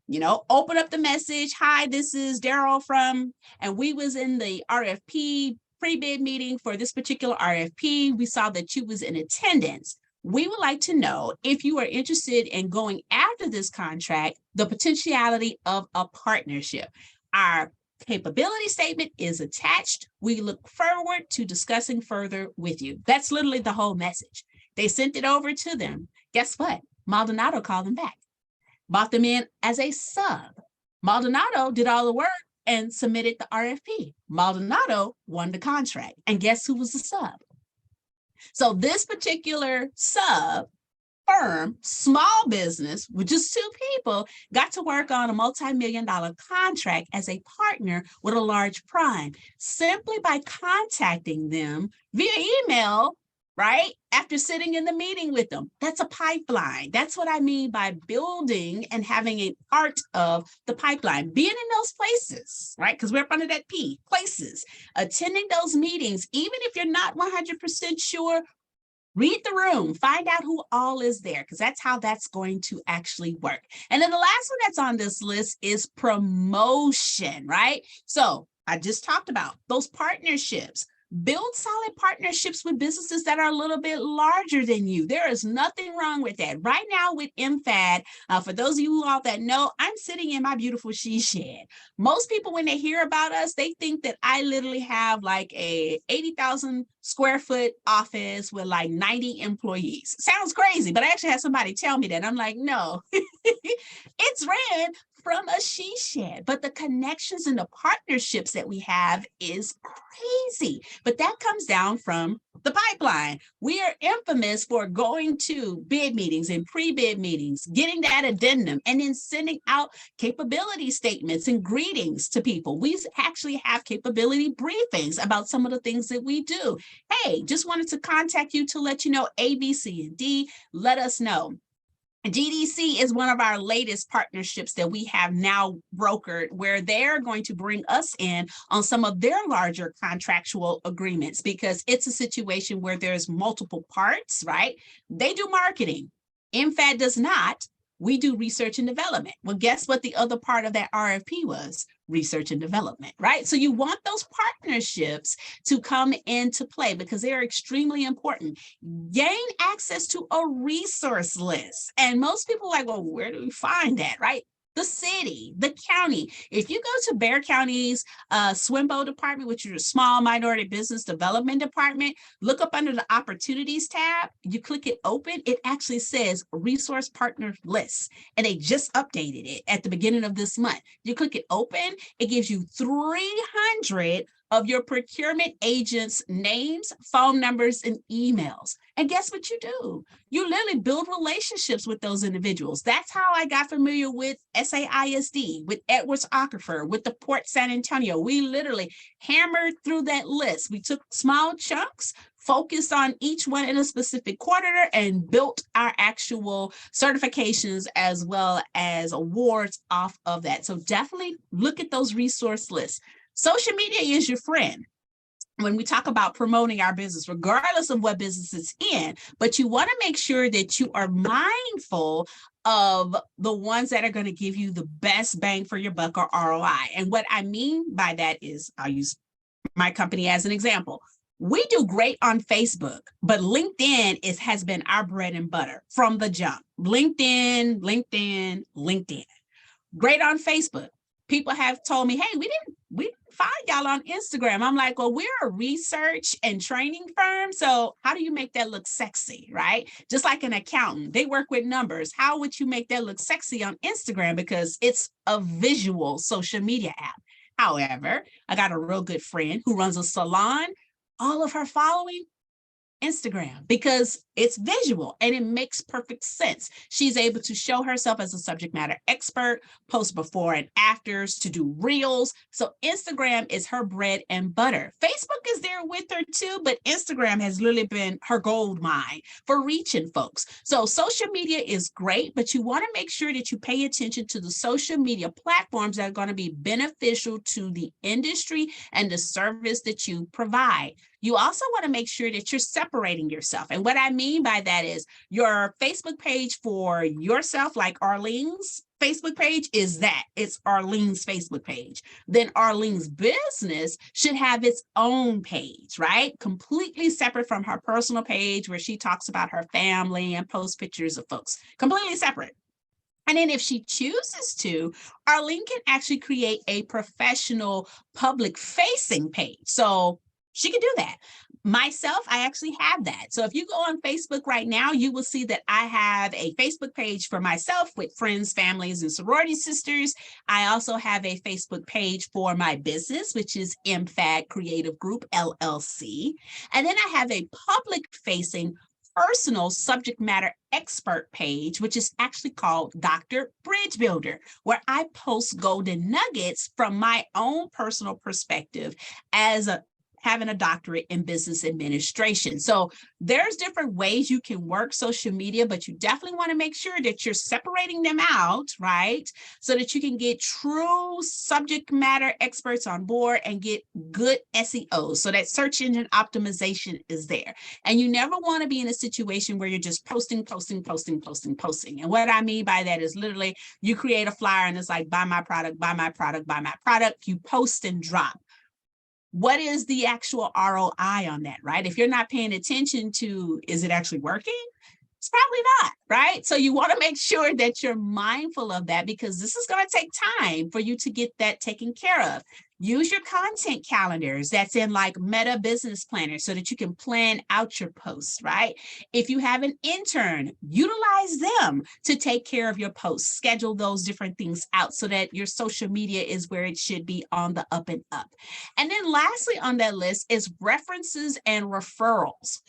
You know, open up the message. Hi, this is Daryl from, and we was in the RFP pre-bid meeting for this particular RFP. We saw that you was in attendance. We would like to know if you are interested in going after this contract, the potentiality of a partnership. Our capability statement is attached. We look forward to discussing further with you. That's literally the whole message. They sent it over to them. Guess what? Maldonado called them back, bought them in as a sub. Maldonado did all the work and submitted the RFP. Maldonado won the contract. And guess who was the sub? So this particular sub firm, small business with just two people, got to work on a multi-million-dollar contract as a partner with a large prime simply by contacting them via email, right? After sitting in the meeting with them. That's a pipeline. That's what I mean by building and having a part of the pipeline, being in those places, right? Because we're up under that P, places, attending those meetings, even if you're not 100% sure. Read the room, find out who all is there, because that's how that's going to actually work. And then the last one that's on this list is promotion, right? So I just talked about those partnerships. Build solid partnerships with businesses that are a little bit larger than you. There is nothing wrong with that. Right now with MFAD, for those of you all that know, I'm sitting in my beautiful she shed. Most people, when they hear about us, they think that I literally have like a 80,000 square foot office with like 90 employees. Sounds crazy, but I actually had somebody tell me that. I'm like, no, it's ran from a she shed, but the connections and the partnerships that we have is crazy. But that comes down from the pipeline. We are infamous for going to bid meetings and pre-bid meetings, getting that addendum, and then sending out capability statements and greetings to people. We actually have capability briefings about some of the things that we do. Hey, just wanted to contact you to let you know A, B, C, and D. Let us know. GDC is one of our latest partnerships that we have now brokered, where they're going to bring us in on some of their larger contractual agreements, because it's a situation where there's multiple parts, right? They do marketing. MFAD does not. We do research and development. Well, guess what the other part of that RFP was? Research and development, right? So you want those partnerships to come into play because they are extremely important. Gain access to a resource list. And most people are like, well, where do we find that, right? The city, the county. If you go to Bexar County's SWIMBO department, which is a small minority business development department, look up under the opportunities tab, you click it open, it actually says resource partner list. And they just updated it at the beginning of this month. You click it open, it gives you 300 of your procurement agents' names, phone numbers, and emails. And guess what you do? You literally build relationships with those individuals. That's how I got familiar with SAISD, with Edwards Aquifer, with the Port San Antonio. We literally hammered through that list. We took small chunks, focused on each one in a specific quarter, and built our actual certifications as well as awards off of that. So definitely look at those resource lists. Social media is your friend when we talk about promoting our business, regardless of what business it's in, but you want to make sure that you are mindful of the ones that are going to give you the best bang for your buck, or ROI. And what I mean by that is, I'll use my company as an example. We do great on Facebook, but LinkedIn has been our bread and butter from the jump. LinkedIn, LinkedIn, LinkedIn. Great on Facebook. People have told me, hey, we didn't find y'all on Instagram. I'm like, well, we're a research and training firm. So how do you make that look sexy, right? Just like an accountant, they work with numbers. How would you make that look sexy on Instagram? Because it's a visual social media app. However, I got a real good friend who runs a salon. All of her following, Instagram, because it's visual and it makes perfect sense. She's able to show herself as a subject matter expert, post before and afters, to do reels. So Instagram is her bread and butter. Facebook is there with her too, but Instagram has literally been her gold mine for reaching folks. So social media is great, but you want to make sure that you pay attention to the social media platforms that are going to be beneficial to the industry and the service that you provide. You also want to make sure that you're separating yourself. And what I mean by that is your Facebook page for yourself, like Arlene's Facebook page, is that it's Arlene's Facebook page. Then Arlene's business should have its own page, right? Completely separate from her personal page where she talks about her family and posts pictures of folks. Completely separate. And then if she chooses to, Arlene can actually create a professional public facing page. So she can do that. Myself, I actually have that. So if you go on Facebook right now, you will see that I have a Facebook page for myself with friends, families, and sorority sisters. I also have a Facebook page for my business, which is MFAG Creative Group, LLC. And then I have a public facing personal subject matter expert page, which is actually called Dr. Bridge Builder, where I post golden nuggets from my own personal perspective as having a doctorate in business administration. So there's different ways you can work social media, but you definitely want to make sure that you're separating them out, right? So that you can get true subject matter experts on board and get good SEO. So that search engine optimization is there. And you never want to be in a situation where you're just posting. And what I mean by that is literally you create a flyer and it's like, buy my product, buy my product, buy my product. You post and drop. What is the actual ROI on that, right? If you're not paying attention to, is it actually working? It's probably not, right? So you want to make sure that you're mindful of that because this is going to take time for you to get that taken care of. Use your content calendars that's in like Meta Business Planner so that you can plan out your posts, right? If you have an intern, utilize them to take care of your posts. Schedule those different things out so that your social media is where it should be, on the up and up. And then lastly on that list is references and referrals.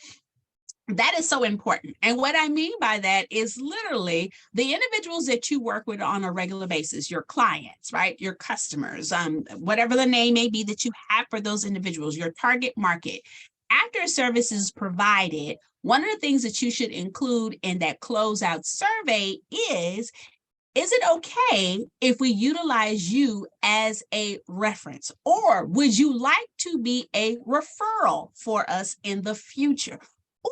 That is so important. And what I mean by that is literally the individuals that you work with on a regular basis, your clients, right? Your customers, whatever the name may be that you have for those individuals, your target market. After a service is provided, one of the things that you should include in that closeout survey is it okay if we utilize you as a reference? Or would you like to be a referral for us in the future?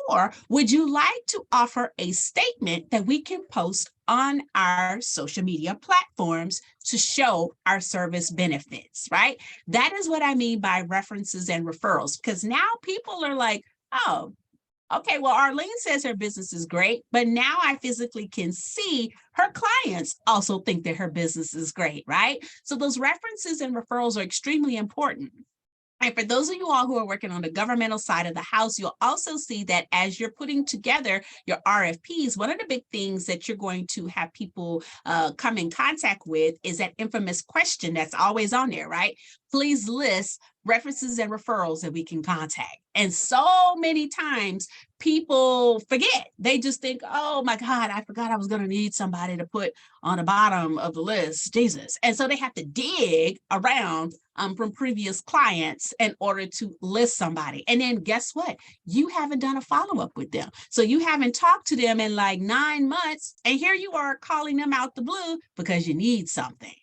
Or would you like to offer a statement that we can post on our social media platforms to show our service benefits, right? That is what I mean by references and referrals, because now people are like, oh, okay, well, Arlene says her business is great, but now I physically can see her clients also think that her business is great, right? So those references and referrals are extremely important. And for those of you all who are working on the governmental side of the house, you'll also see that as you're putting together your RFPs, one of the big things that you're going to have people come in contact with is that infamous question that's always on there, right? Please list references and referrals that we can contact. And so many times people forget. They just think, oh my God, I forgot I was going to need somebody to put on the bottom of the list, Jesus. And so they have to dig around from previous clients in order to list somebody. And then guess what? You haven't done a follow-up with them. So you haven't talked to them in like 9 months. And here you are calling them out the blue because you need something.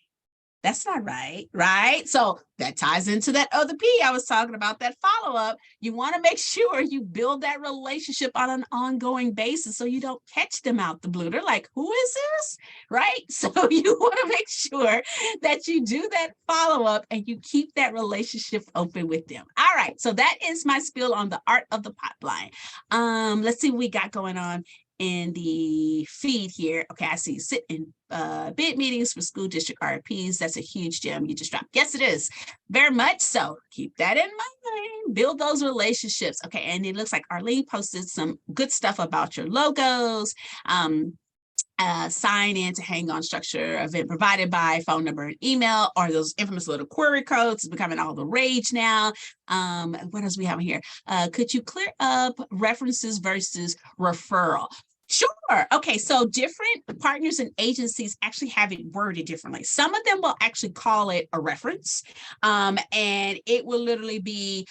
That's not right, right? So that ties into that other P I was talking about, that follow-up. You want to make sure you build that relationship on an ongoing basis so you don't catch them out the blue. They're like, who is this? Right? So you want to make sure that you do that follow-up and you keep that relationship open with them. All right. So that is my spiel on the art of the pipeline. Let's see what we got going on in the feed here. Okay, I see sit in bid meetings for school district RFPs. That's a huge gem you just dropped. Yes, it is. Very much so. Keep that in mind. Build those relationships. Okay, and it looks like Arlene posted some good stuff about your logos. Sign in to hang on structure event provided by phone number and email, or those infamous little query codes. It's becoming all the rage now. What else we have here? Could you clear up references versus referral? Sure. Okay. So different partners and agencies actually have it worded differently. Some of them will actually call it a reference, and it will literally be,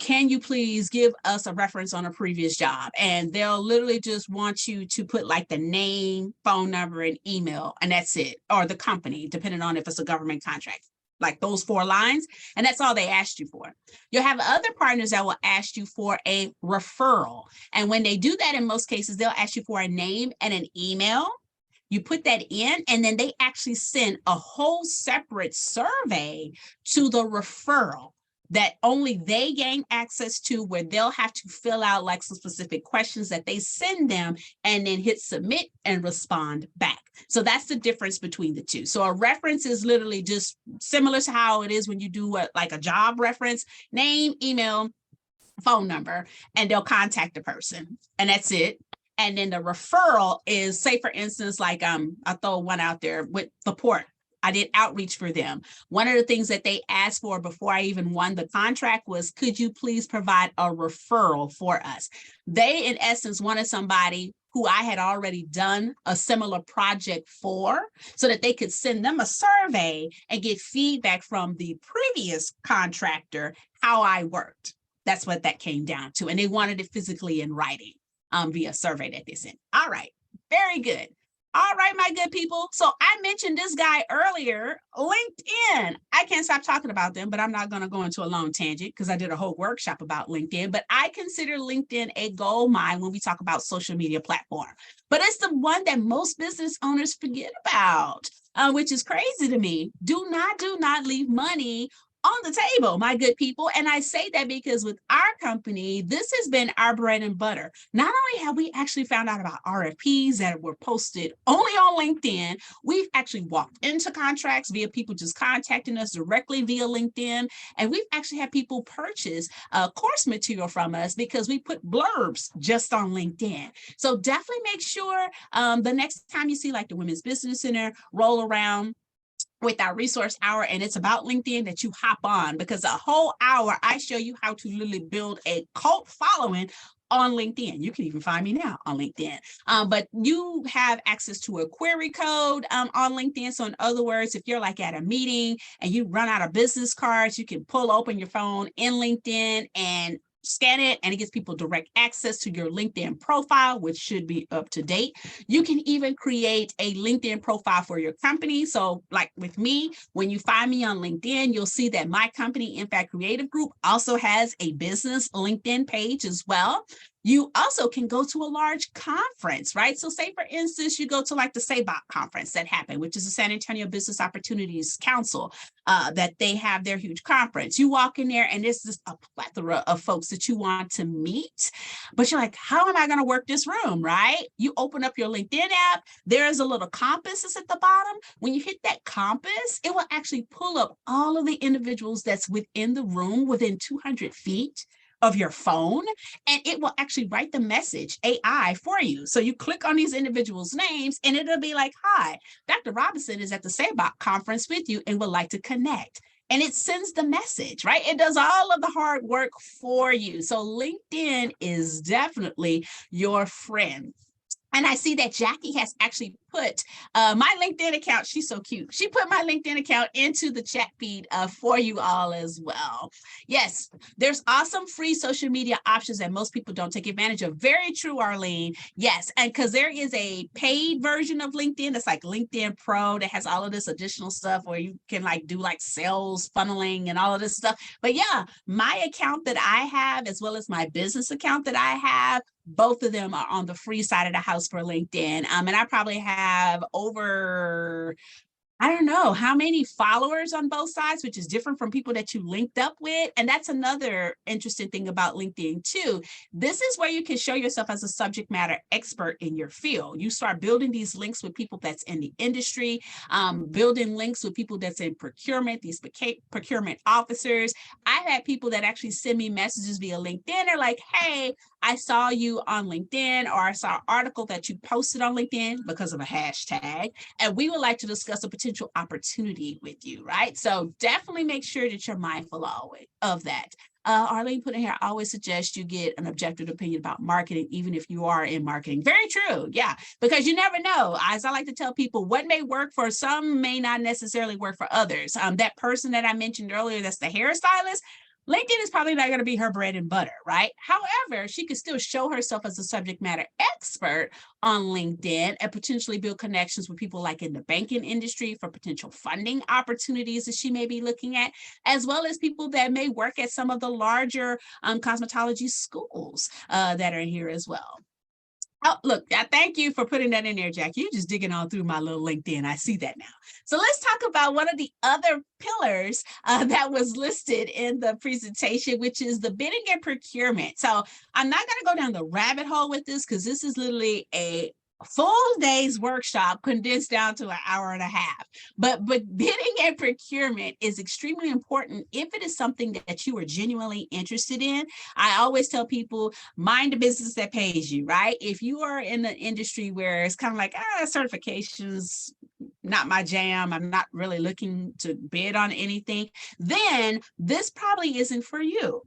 can you please give us a reference on a previous job? And they'll literally just want you to put like the name, phone number, and email, and that's it, or the company, depending on if it's a government contract, like those 4 lines. And that's all they asked you for. You'll have other partners that will ask you for a referral. And when they do that, in most cases, they'll ask you for a name and an email. You put that in, and then they actually send a whole separate survey to the referral that only they gain access to, where they'll have to fill out like some specific questions that they send them and then hit submit and respond back. So that's the difference between the two. So a reference is literally just similar to how it is when you do like a job reference: name, email, phone number, and they'll contact the person, and that's it. And then the referral is, say for instance, like I'll throw one out there with the port. I did outreach for them. One of the things that they asked for before I even won the contract was, could you please provide a referral for us? They, in essence, wanted somebody who I had already done a similar project for, so that they could send them a survey and get feedback from the previous contractor how I worked. That's what that came down to. And they wanted it physically in writing via survey that they sent. All right, very good. All right, my good people. So I mentioned this guy earlier, LinkedIn. I can't stop talking about them, but I'm not going to go into a long tangent because I did a whole workshop about LinkedIn. But I consider LinkedIn a gold mine when we talk about social media platform. But it's the one that most business owners forget about, which is crazy to me. Do not leave money on the table, my good people. And I say that because with our company, this has been our bread and butter. Not only have we actually found out about RFPs that were posted only on LinkedIn, we've actually walked into contracts via people just contacting us directly via LinkedIn. And we've actually had people purchase course material from us because we put blurbs just on LinkedIn. So definitely make sure the next time you see like the Women's Business Center roll around with our resource hour and it's about LinkedIn, that you hop on, because a whole hour I show you how to literally build a cult following on LinkedIn. You can even find me now on LinkedIn. But you have access to a query code on LinkedIn. So in other words, if you're like at a meeting and you run out of business cards, you can pull open your phone in LinkedIn and scan it, and it gives people direct access to your LinkedIn profile, which should be up to date. You can even create a LinkedIn profile for your company. So like with me, when you find me on LinkedIn, you'll see that my company, Impact Creative Group, also has a business LinkedIn page as well. You also can go to a large conference, right? So say, for instance, you go to like the SABOC conference that happened, which is the San Antonio Business Opportunities Council, that they have their huge conference. You walk in there and there's just a plethora of folks that you want to meet, but you're like, how am I going to work this room, right? You open up your LinkedIn app. There's a little compass that's at the bottom. When you hit that compass, it will actually pull up all of the individuals that's within the room within 200 feet of your phone, and it will actually write the message AI for you. So you click on these individuals' names and it'll be like, hi, Dr. Robinson is at the SABOC conference with you and would like to connect. And it sends the message, right? It does all of the hard work for you. So LinkedIn is definitely your friend. And I see that Jackie has actually put my LinkedIn account. She's so cute. She put my LinkedIn account into the chat feed for you all as well. Yes, there's awesome free social media options that most people don't take advantage of. Very true, Arlene. Yes, and because there is a paid version of LinkedIn that's like LinkedIn Pro that has all of this additional stuff where you can like do like sales funneling and all of this stuff. But yeah, my account that I have, as well as my business account that I have, both of them are on the free side of the house for LinkedIn. And I probably have over, I don't know how many followers on both sides, which is different from people that you linked up with. And that's another interesting thing about LinkedIn too. This is where you can show yourself as a subject matter expert in your field. You start building these links with people that's in the industry, building links with people that's in procurement, these procurement officers. I've had people that actually send me messages via LinkedIn. They're like, hey, I saw you on LinkedIn, or I saw an article that you posted on LinkedIn because of a hashtag, and we would like to discuss a potential opportunity with you, right? So definitely make sure that you're mindful always of that. Arlene put in here, I always suggest you get an objective opinion about marketing, even if you are in marketing. Very true. Yeah, because you never know. As I like to tell people, what may work for some may not necessarily work for others. That person that I mentioned earlier, that's the hairstylist, LinkedIn is probably not going to be her bread and butter, right? However, she could still show herself as a subject matter expert on LinkedIn and potentially build connections with people like in the banking industry for potential funding opportunities that she may be looking at, as well as people that may work at some of the larger cosmetology schools that are here as well. Oh, look, thank you for putting that in there, Jack. You're just digging all through my little LinkedIn. I see that now. So let's talk about one of the other pillars that was listed in the presentation, which is the bidding and procurement. So I'm not going to go down the rabbit hole with this because this is literally a full day's workshop condensed down to an hour and a half. But bidding and procurement is extremely important if it is something that you are genuinely interested in. I always tell people, mind the business that pays you, right? If you are in an industry where it's kind of like, certifications, not my jam, I'm not really looking to bid on anything, then this probably isn't for you.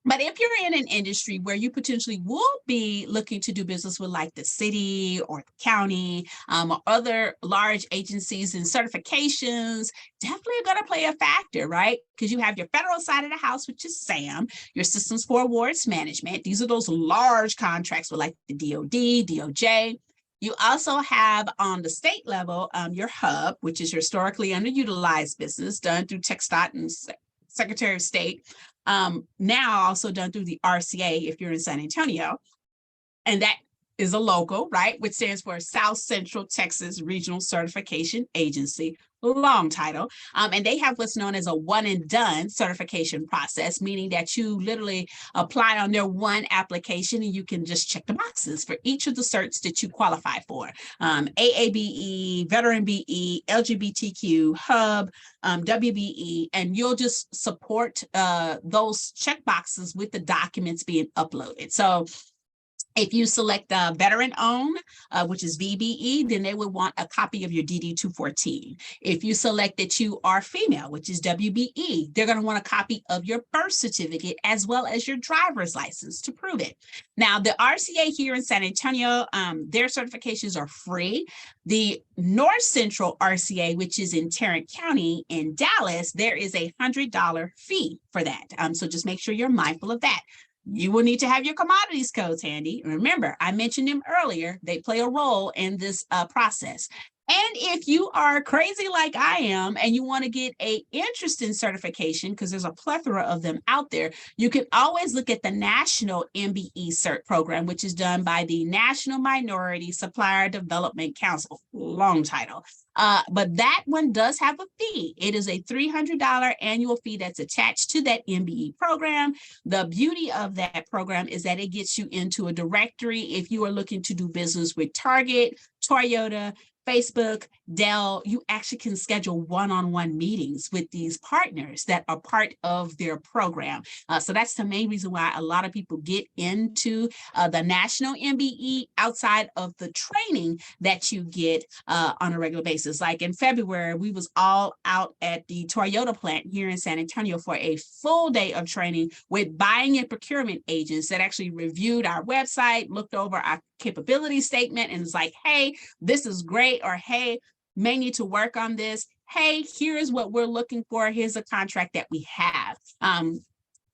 But if you're in an industry where you potentially will be looking to do business with like the city or the county or other large agencies and certifications, definitely going to play a factor, right? Because you have your federal side of the house, which is SAM, your Systems for Awards Management. These are those large contracts with like the DOD, DOJ. You also have on the state level, your hub, which is your historically underutilized business done through TxDOT and Secretary of State. Now also done through the RCA if you're in San Antonio. And that is a local, right, which stands for South Central Texas Regional Certification Agency, long title. And they have what's known as a one and done certification process, meaning that you literally apply on their one application and you can just check the boxes for each of the certs that you qualify for. AABE, Veteran BE, LGBTQ, Hub, WBE, and you'll just support those check boxes with the documents being uploaded. So if you select veteran owned, which is VBE, then they would want a copy of your DD 214. If you select that you are female, which is WBE, they're going to want a copy of your birth certificate as well as your driver's license to prove it. Now, the RCA here in San Antonio, their certifications are free. The North Central RCA, which is in Tarrant County in Dallas, there is a $100 fee for that. So just make sure you're mindful of that. You will need to have your commodities codes handy. Remember, I mentioned them earlier. They play a role in this process. And if you are crazy like I am and you want to get an interesting certification, because there's a plethora of them out there, you can always look at the National MBE Cert program, which is done by the National Minority Supplier Development Council. Long title. But that one does have a fee. It is a $300 annual fee that's attached to that MBE program. The beauty of that program is that it gets you into a directory if you are looking to do business with Target, Toyota, Facebook, Dell, you actually can schedule one-on-one meetings with these partners that are part of their program. So that's the main reason why a lot of people get into the national MBE outside of the training that you get on a regular basis. Like in February, we was all out at the Toyota plant here in San Antonio for a full day of training with buying and procurement agents that actually reviewed our website, looked over our capability statement, and was like, hey, this is great, or hey, may need to work on this. Hey, here's what we're looking for. Here's a contract that we have.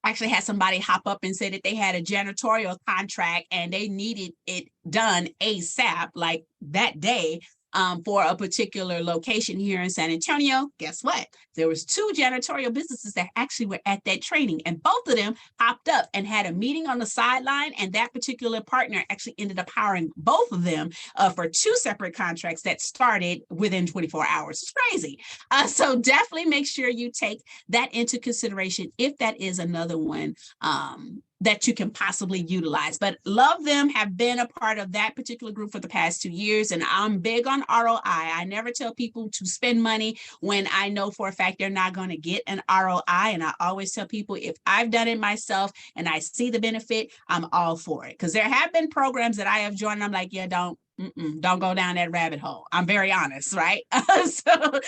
Actually had somebody hop up and say that they had a janitorial contract and they needed it done ASAP, like that day, for a particular location here in San Antonio. Guess what? There was 2 janitorial businesses that actually were at that training, and both of them popped up and had a meeting on the sideline, and that particular partner actually ended up hiring both of them for 2 separate contracts that started within 24 hours. It's crazy. So definitely make sure you take that into consideration if that is another one that you can possibly utilize. But love them, have been a part of that particular group for the past 2 years. And I'm big on ROI. I never tell people to spend money when I know for a fact they're not going to get an ROI. And I always tell people, if I've done it myself and I see the benefit, I'm all for it. Because there have been programs that I have joined, and I'm like, yeah, don't go down that rabbit hole. I'm very honest, right? But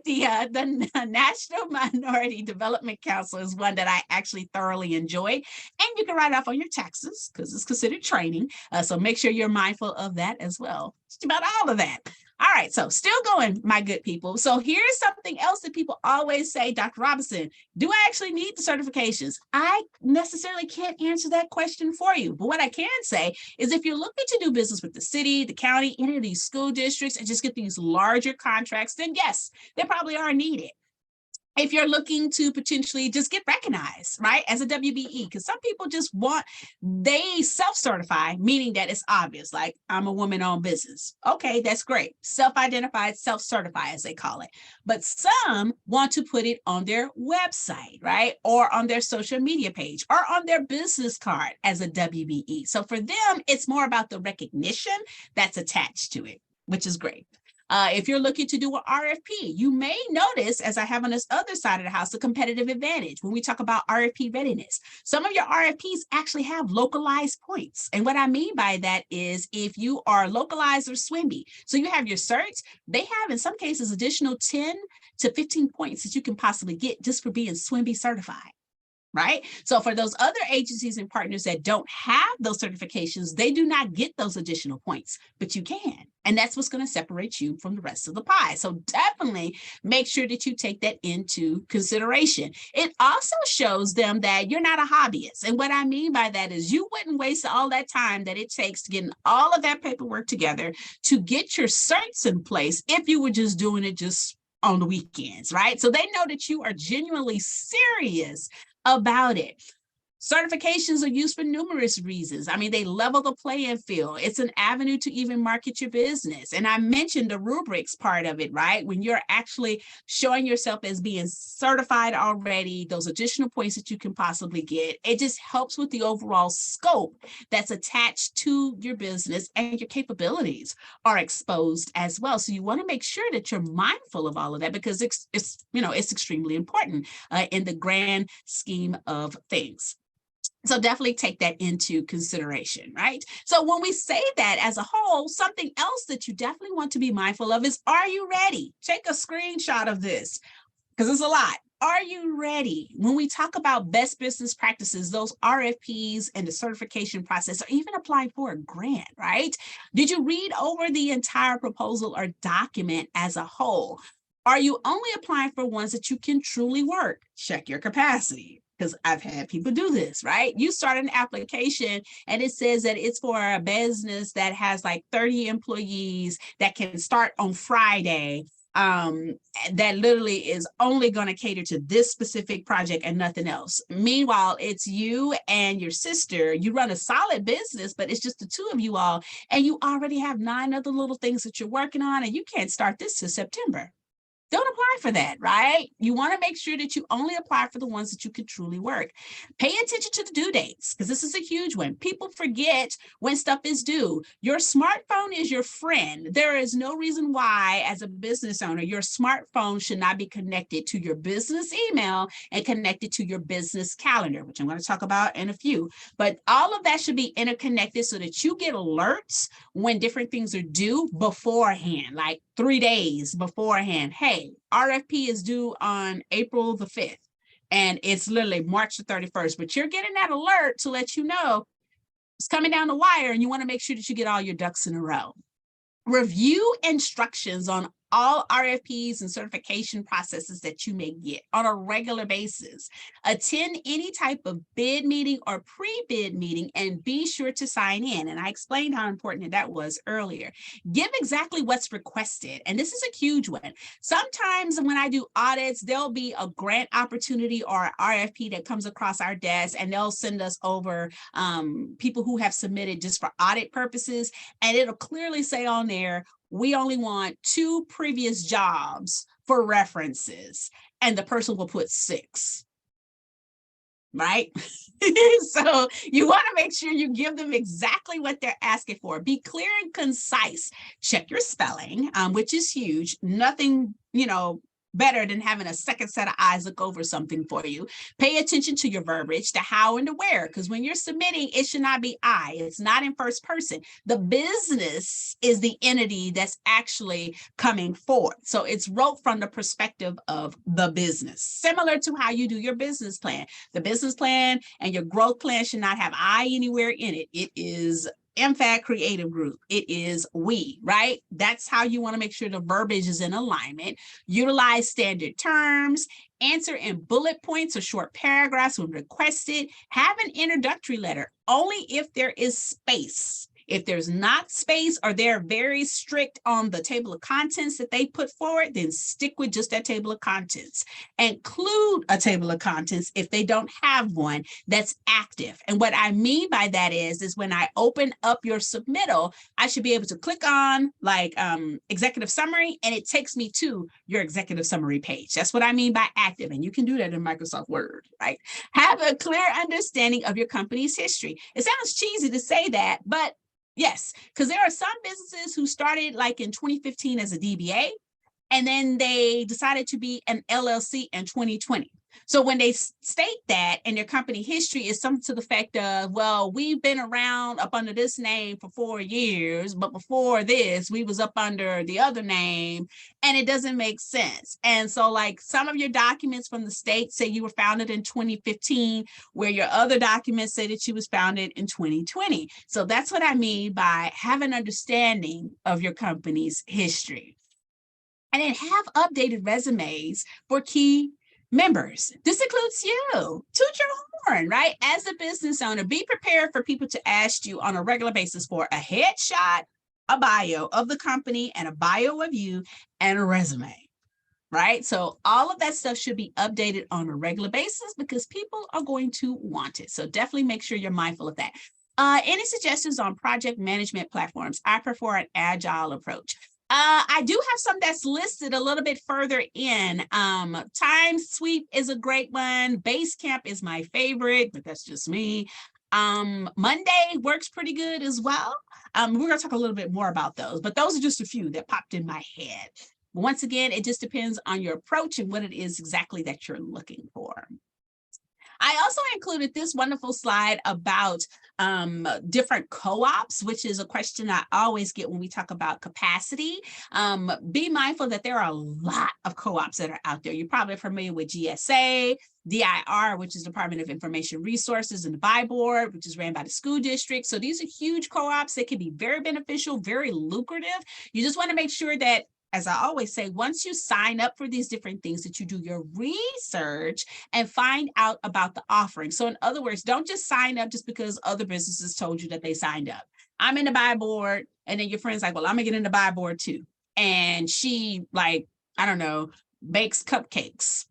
the National Minority Development Council is one that I actually thoroughly enjoy, and you can write off on your taxes because it's considered training. So make sure you're mindful of that as well. Just about all of that. All right, so still going, my good people. So here's something else that people always say, Dr. Robinson, do I actually need the certifications? I necessarily can't answer that question for you. But what I can say is if you're looking to do business with the city, the county, any of these school districts, and just get these larger contracts, then yes, they probably are needed. If you're looking to potentially just get recognized, right, as a WBE, because some people just they self-certify, meaning that it's obvious, like I'm a woman-owned business. Okay, that's great. Self-identified, self-certify, as they call it. But some want to put it on their website, right, or on their social media page, or on their business card as a WBE. So for them, it's more about the recognition that's attached to it, which is great. If you're looking to do an RFP, you may notice, as I have on this other side of the house, a competitive advantage when we talk about RFP readiness. Some of your RFPs actually have localized points. And what I mean by that is if you are localized or SWMB, so you have your certs, they have in some cases additional 10 to 15 points that you can possibly get just for being SWMB certified. Right? So for those other agencies and partners that don't have those certifications, they do not get those additional points, but you can. And that's what's going to separate you from the rest of the pie. So definitely make sure that you take that into consideration. It also shows them that you're not a hobbyist. And what I mean by that is you wouldn't waste all that time that it takes to get all of that paperwork together to get your certs in place if you were just doing it just on the weekends, right? So they know that you are genuinely serious about it. Certifications are used for numerous reasons. I mean, they level the playing field. It's an avenue to even market your business. And I mentioned the rubrics part of it, right? When you're actually showing yourself as being certified already, those additional points that you can possibly get, it just helps with the overall scope that's attached to your business, and your capabilities are exposed as well. So you want to make sure that you're mindful of all of that, because it's extremely important in the grand scheme of things. So definitely take that into consideration, right? So when we say that as a whole, something else that you definitely want to be mindful of is, are you ready? Take a screenshot of this because it's a lot. Are you ready? When we talk about best business practices, those RFPs and the certification process, or even applying for a grant, right? Did you read over the entire proposal or document as a whole? Are you only applying for ones that you can truly work? Check your capacity. Because I've had people do this, right? You start an application and it says that it's for a business that has like 30 employees that can start on Friday, that literally is only going to cater to this specific project and nothing else. Meanwhile, it's you and your sister. You run a solid business, but it's just the two of you all, and you already have 9 other little things that you're working on, and you can't start this till September. Don't apply apply for that, right? You want to make sure that you only apply for the ones that you can truly work. Pay attention to the due dates, because this is a huge one. People forget when stuff is due. Your smartphone is your friend. There is no reason why, as a business owner, your smartphone should not be connected to your business email and connected to your business calendar, which I'm going to talk about in a few. But all of that should be interconnected so that you get alerts when different things are due beforehand, like 3 days beforehand. Hey, RFP is due on April the 5th, and it's literally March the 31st, but you're getting that alert to let you know it's coming down the wire, and you want to make sure that you get all your ducks in a row. Review instructions on all RFPs and certification processes that you may get on a regular basis. Attend any type of bid meeting or pre-bid meeting and be sure to sign in. And I explained how important that was earlier. Give exactly what's requested. And this is a huge one. Sometimes when I do audits, there'll be a grant opportunity or an RFP that comes across our desk, and they'll send us over people who have submitted just for audit purposes. And it'll clearly say on there, we only want 2 previous jobs for references, and the person will put 6, right? So you want to make sure you give them exactly what they're asking for. Be clear and concise. Check your spelling, which is huge. Nothing, better than having a second set of eyes look over something for you. Pay attention to your verbiage, the how and the where, because when you're submitting, it should not be I. It's not in first person. The business is the entity that's actually coming forth. So it's wrote from the perspective of the business, similar to how you do your business plan. The business plan and your growth plan should not have I anywhere in it. It is MFAT Creative Group. It is we, right? That's how you want to make sure the verbiage is in alignment. Utilize standard terms, answer in bullet points or short paragraphs when requested. Have an introductory letter only if there is space. If there's not space or they're very strict on the table of contents that they put forward, then stick with just that table of contents. Include a table of contents if they don't have one that's active. And what I mean by that is when I open up your submittal, I should be able to click on like executive summary, and it takes me to your executive summary page. That's what I mean by active. And you can do that in Microsoft Word, right? Have a clear understanding of your company's history. It sounds cheesy to say that, but yes, because there are some businesses who started like in 2015 as a DBA, and then they decided to be an LLC in 2020. So when they state that in their company history is something to the effect of, well, we've been around up under this name for 4 years, but before this, we was up under the other name, and it doesn't make sense. And so like some of your documents from the state say you were founded in 2015, where your other documents say that you was founded in 2020. So that's what I mean by have an understanding of your company's history. And then have updated resumes for key members. This includes you. Toot your horn, right? As a business owner, be prepared for people to ask you on a regular basis for a headshot, a bio of the company, and a bio of you, and a resume, right? So all of that stuff should be updated on a regular basis because people are going to want it. So definitely make sure you're mindful of that. Any suggestions on project management platforms? I prefer an agile approach. I do have some that's listed a little bit further in. Time Sweep is a great one. Basecamp is my favorite, but that's just me. Monday works pretty good as well. We're going to talk a little bit more about those, but those are just a few that popped in my head. Once again, it just depends on your approach and what it is exactly that you're looking for. I also included this wonderful slide about different co-ops, which is a question I always get when we talk about capacity. Be mindful that there are a lot of co-ops that are out there. You're probably familiar with GSA, DIR, which is Department of Information Resources, and the Buy Board, which is ran by the school district. So these are huge co-ops that can be very beneficial, very lucrative. You just want to make sure that, as I always say, once you sign up for these different things, that you do your research and find out about the offering. So in other words, don't just sign up just because other businesses told you that they signed up. I'm in the Buy Board, and then your friend's like, well, I'm gonna get in the Buy Board too. And she, like, I don't know, bakes cupcakes,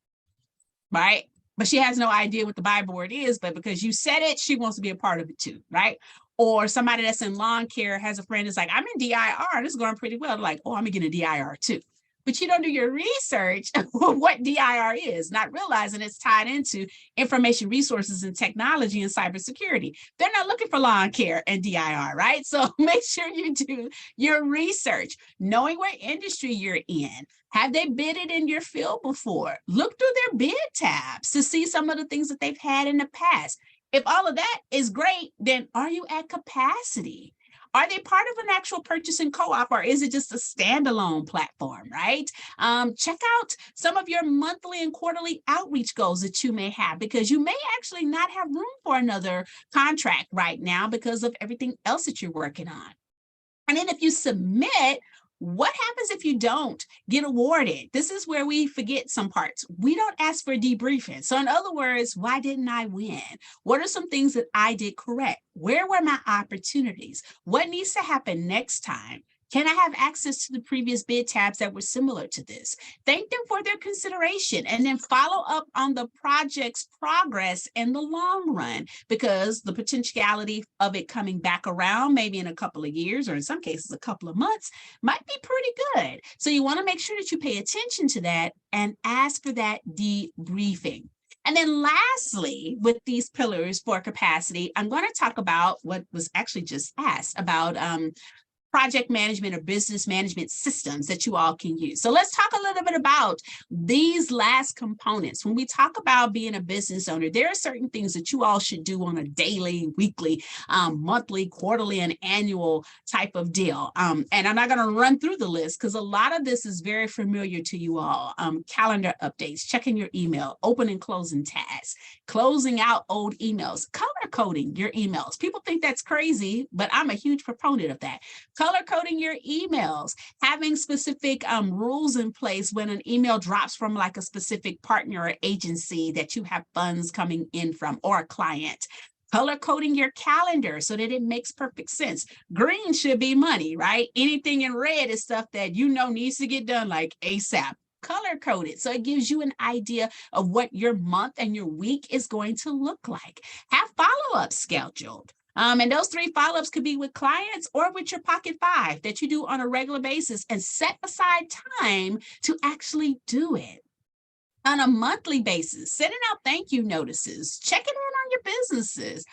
right? But she has no idea what the Buy Board is, but because you said it, she wants to be a part of it too, right? Or somebody that's in lawn care has a friend that's like, I'm in DIR, this is going pretty well. They're like, oh, I'm gonna get a DIR too. but you don't do your research on what DIR is, not realizing it's tied into information resources and technology and cybersecurity. They're not looking for lawn care and DIR, right? So make sure you do your research, knowing what industry you're in. Have they bidded in your field before? Look through their bid tabs to see some of the things that they've had in the past. If all of that is great, then are you at capacity? Are they part of an actual purchasing co-op, or is it just a standalone platform, right? Check out some of your monthly and quarterly outreach goals that you may have, because you may actually not have room for another contract right now because of everything else that you're working on. And then if you submit, what happens if you don't get awarded? This is where we forget some parts. We don't ask for debriefing. So in other words, why didn't I win? What are some things that I did correct? Where were my opportunities? What needs to happen next time? Can I have access to the previous bid tabs that were similar to this? Thank them for their consideration, and then follow up on the project's progress in the long run, because the potentiality of it coming back around maybe in a couple of years, or in some cases a couple of months, might be pretty good. So you want to make sure that you pay attention to that and ask for that debriefing. And then lastly, with these pillars for capacity, I'm going to talk about what was actually just asked about project management or business management systems that you all can use. So let's talk a little bit about these last components. When we talk about being a business owner, there are certain things that you all should do on a daily, weekly, monthly, quarterly, and annual type of deal. And I'm not going to run through the list because a lot of this is very familiar to you all. Calendar updates, checking your email, open and closing tabs, closing out old emails, color coding your emails. People think that's crazy, but I'm a huge proponent of that. Color coding your emails, having specific rules in place when an email drops from like a specific partner or agency that you have funds coming in from, or a client. Color coding your calendar so that it makes perfect sense. Green should be money, right? Anything in red is stuff that you know needs to get done like ASAP. Color code it so it gives you an idea of what your month and your week is going to look like. Have follow-ups scheduled. And those 3 follow-ups could be with clients or with your pocket 5 that you do on a regular basis, and set aside time to actually do it. On a monthly basis, sending out thank you notices, checking in on your businesses.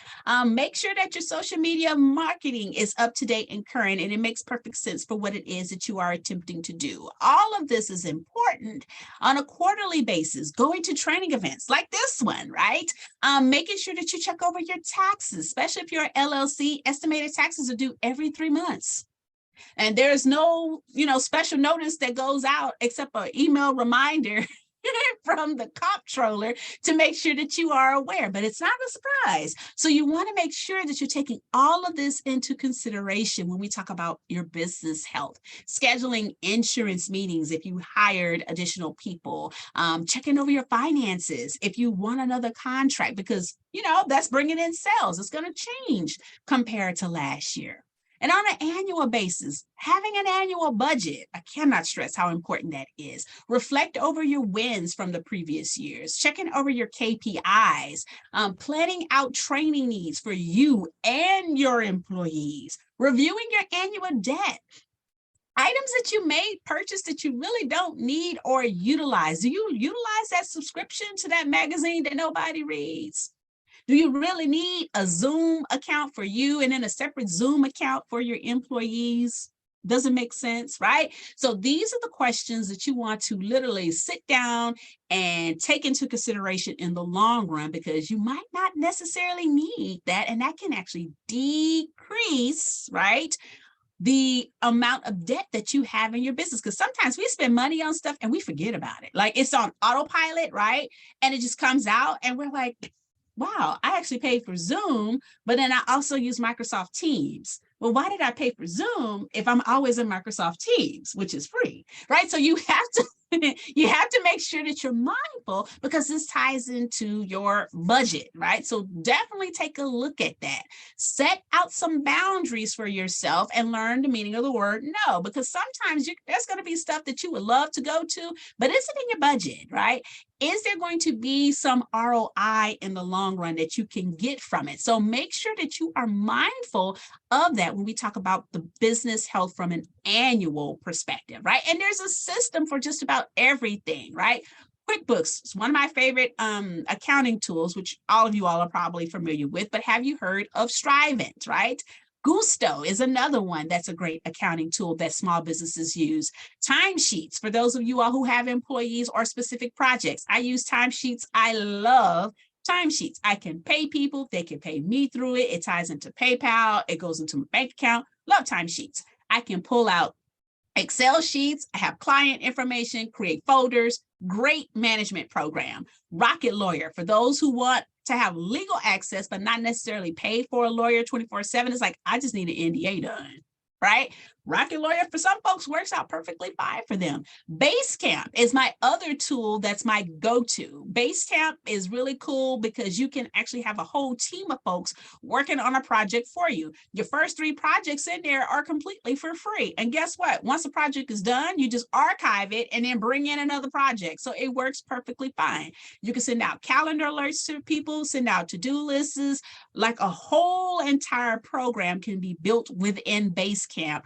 Make sure that your social media marketing is up to date and current, and it makes perfect sense for what it is that you are attempting to do. All of this is important on a quarterly basis, going to training events like this one, right? Making sure that you check over your taxes, especially if you're an LLC. Estimated taxes are due every 3 months. And there's no, special notice that goes out except an email reminder from the comptroller to make sure that you are aware, but it's not a surprise. So you want to make sure that you're taking all of this into consideration when we talk about your business health, scheduling insurance meetings if you hired additional people, checking over your finances if you want another contract, because that's bringing in sales. It's going to change compared to last year. And on an annual basis, having an annual budget, I cannot stress how important that is. Reflect over your wins from the previous years, checking over your KPIs, planning out training needs for you and your employees, reviewing your annual debt. Items that you may purchase that you really don't need or utilize. Do you utilize that subscription to that magazine that nobody reads? Do you really need a Zoom account for you and then a separate Zoom account for your employees? Doesn't make sense, right? So these are the questions that you want to literally sit down and take into consideration in the long run, because you might not necessarily need that, and that can actually decrease, right, the amount of debt that you have in your business. Because sometimes we spend money on stuff and we forget about it. Like it's on autopilot, right? And it just comes out and we're like, wow, I actually paid for Zoom, but then I also use Microsoft Teams. Well, why did I pay for Zoom if I'm always in Microsoft Teams, which is free, right? So you have to You have to make sure that you're mindful because this ties into your budget, right? So definitely take a look at that. Set out some boundaries for yourself and learn the meaning of the word no, because sometimes there's going to be stuff that you would love to go to, but is it in your budget, right? Is there going to be some ROI in the long run that you can get from it? So make sure that you are mindful of that when we talk about the business health from an annual perspective, right? And there's a system for just about everything, right? QuickBooks is one of my favorite accounting tools, which all of you all are probably familiar with, but have you heard of Strivent, right? Gusto is another one that's a great accounting tool that small businesses use. Timesheets, for those of you all who have employees or specific projects. I use timesheets. I love timesheets. I can pay people. They can pay me through it. It ties into PayPal. It goes into my bank account. Love timesheets. I can pull out Excel sheets, I have client information, create folders, great management program. Rocket Lawyer, for those who want to have legal access, but not necessarily pay for a lawyer 24/7. It's like, I just need an NDA done, right? Rocket Lawyer for some folks works out perfectly fine for them. Basecamp is my other tool that's my go-to. Basecamp is really cool because you can actually have a whole team of folks working on a project for you. Your first 3 projects in there are completely for free. And guess what? Once a project is done, you just archive it and then bring in another project. So it works perfectly fine. You can send out calendar alerts to people, send out to-do lists, like a whole entire program can be built within Basecamp.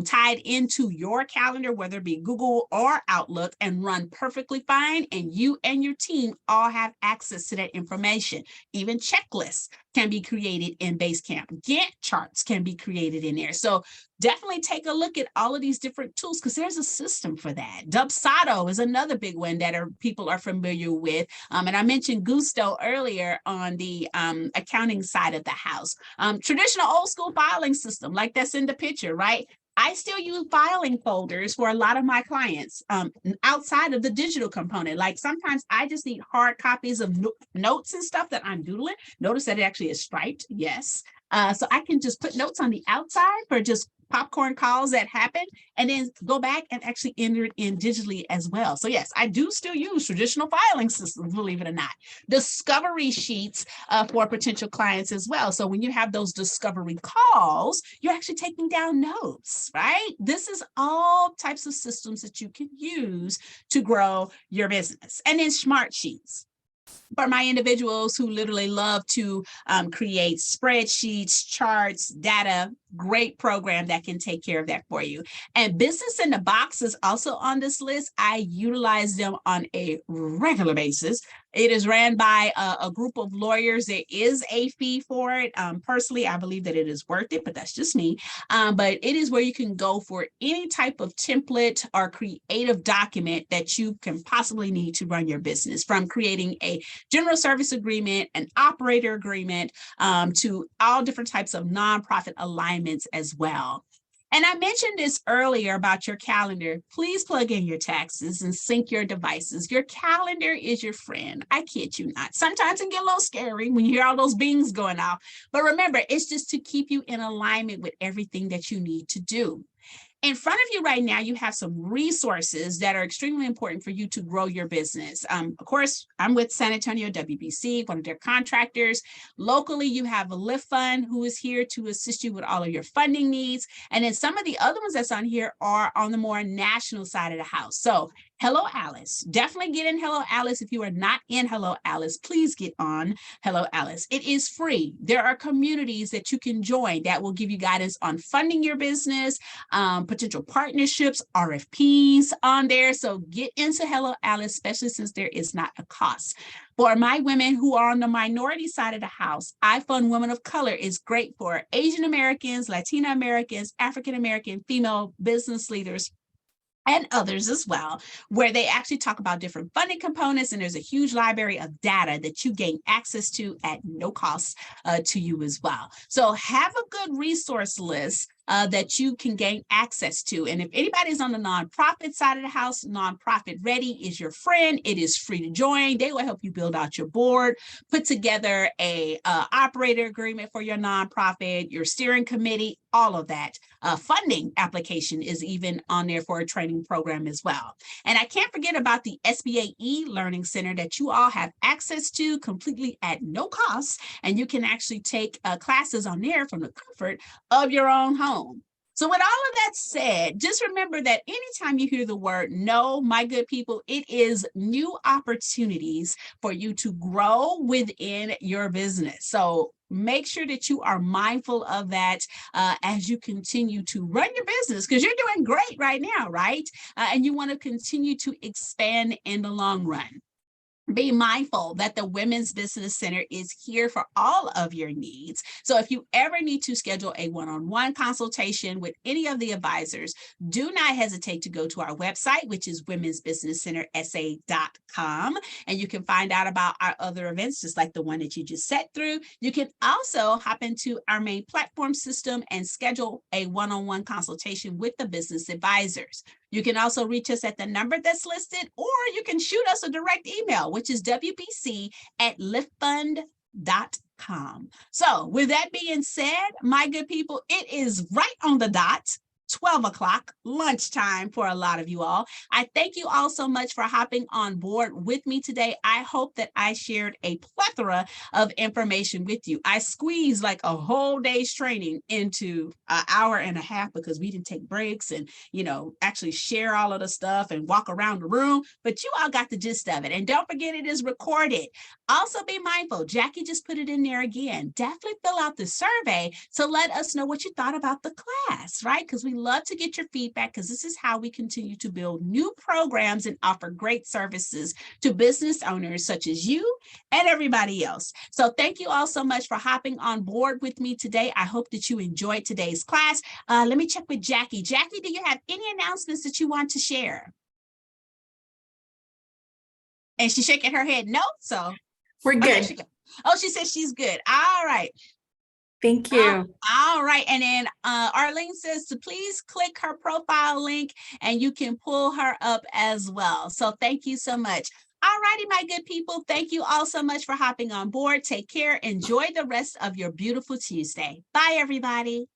Tied into your calendar, whether it be Google or Outlook, and run perfectly fine. And you and your team all have access to that information. Even checklists can be created in Basecamp. Gantt charts can be created in there. So definitely take a look at all of these different tools because there's a system for that. Dubsado is another big one that people are familiar with. And I mentioned Gusto earlier on the accounting side of the house. Traditional old school filing system, like that's in the picture, right? I still use filing folders for a lot of my clients outside of the digital component. Like sometimes I just need hard copies of notes and stuff that I'm doodling. Notice that it actually is striped. Yes. So I can just put notes on the outside for just popcorn calls that happen and then go back and actually enter it in digitally as well. So yes, I do still use traditional filing systems, believe it or not. Discovery sheets for potential clients as well. So when you have those discovery calls, you're actually taking down notes, right? This is all types of systems that you can use to grow your business. And then Smart Sheets. For my individuals who literally love to create spreadsheets, charts, data, great program that can take care of that for you. And Business in the Box is also on this list. I utilize them on a regular basis. It is ran by a group of lawyers. There is a fee for it. Personally, I believe that it is worth it, but that's just me. But it is where you can go for any type of template or creative document that you can possibly need to run your business, from creating a general service agreement, an operator agreement, to all different types of nonprofit alignments as well. And I mentioned this earlier about your calendar. Please plug in your taxes and sync your devices. Your calendar is your friend. I kid you not. Sometimes it can get a little scary when you hear all those bings going off. But remember, it's just to keep you in alignment with everything that you need to do. In front of you right now, you have some resources that are extremely important for you to grow your business. Of course, I'm with San Antonio WBC, one of their contractors. Locally, you have a Lift Fund who is here to assist you with all of your funding needs. And then some of the other ones that's on here are on the more national side of the house. So Hello Alice, definitely get in Hello Alice. If you are not in Hello Alice, please get on Hello Alice. It is free. There are communities that you can join that will give you guidance on funding your business, potential partnerships, RFPs on there. So get into Hello Alice, especially since there is not a cost. For my women who are on the minority side of the house, I Fund Women of Color is great for Asian Americans, Latina Americans, African American, female business leaders, and others as well, where they actually talk about different funding components, and there's a huge library of data that you gain access to at no cost to you as well. So have a good resource list that you can gain access to. And if anybody's on the nonprofit side of the house, Nonprofit Ready is your friend. It is free to join. They will help you build out your board, put together a operator agreement for your nonprofit, your steering committee, all of that. Funding application is even on there for a training program as well. And I can't forget about the SBA e-learning center that you all have access to completely at no cost. And you can actually take classes on there from the comfort of your own home. So with all of that said, just remember that anytime you hear the word no, my good people, it is new opportunities for you to grow within your business. So make sure that you are mindful of that as you continue to run your business, because you're doing great right now, right? And you want to continue to expand in the long run. Be mindful that the Women's Business Center is here for all of your needs. So if you ever need to schedule a one-on-one consultation with any of the advisors, do not hesitate to go to our website, which is womensbusinesscentersa.com. And you can find out about our other events, just like the one that you just sat through. You can also hop into our main platform system and schedule a one-on-one consultation with the business advisors. You can also reach us at the number that's listed, or you can shoot us a direct email, which is wbc@liftfund.com. So with that being said, my good people, it is right on the dot. 12 o'clock, lunchtime for a lot of you all. I thank you all so much for hopping on board with me today. I hope that I shared a plethora of information with you. I squeezed like a whole day's training into an hour and a half because we didn't take breaks and, actually share all of the stuff and walk around the room, but you all got the gist of it. And don't forget, it is recorded. Also be mindful, Jackie just put it in there again. Definitely fill out the survey to let us know what you thought about the class, right? Because we love to get your feedback, because this is how we continue to build new programs and offer great services to business owners such as you and everybody else. So thank you all so much for hopping on board with me today. I hope that you enjoyed today's class. Let me check with Jackie. Jackie, do you have any announcements that you want to share? And she's shaking her head no, so
we're good.
She says she's good. All right.
Thank you.
All right. And then Arlene says to please click her profile link and you can pull her up as well. So thank you so much. All righty, my good people. Thank you all so much for hopping on board. Take care. Enjoy the rest of your beautiful Tuesday. Bye, everybody.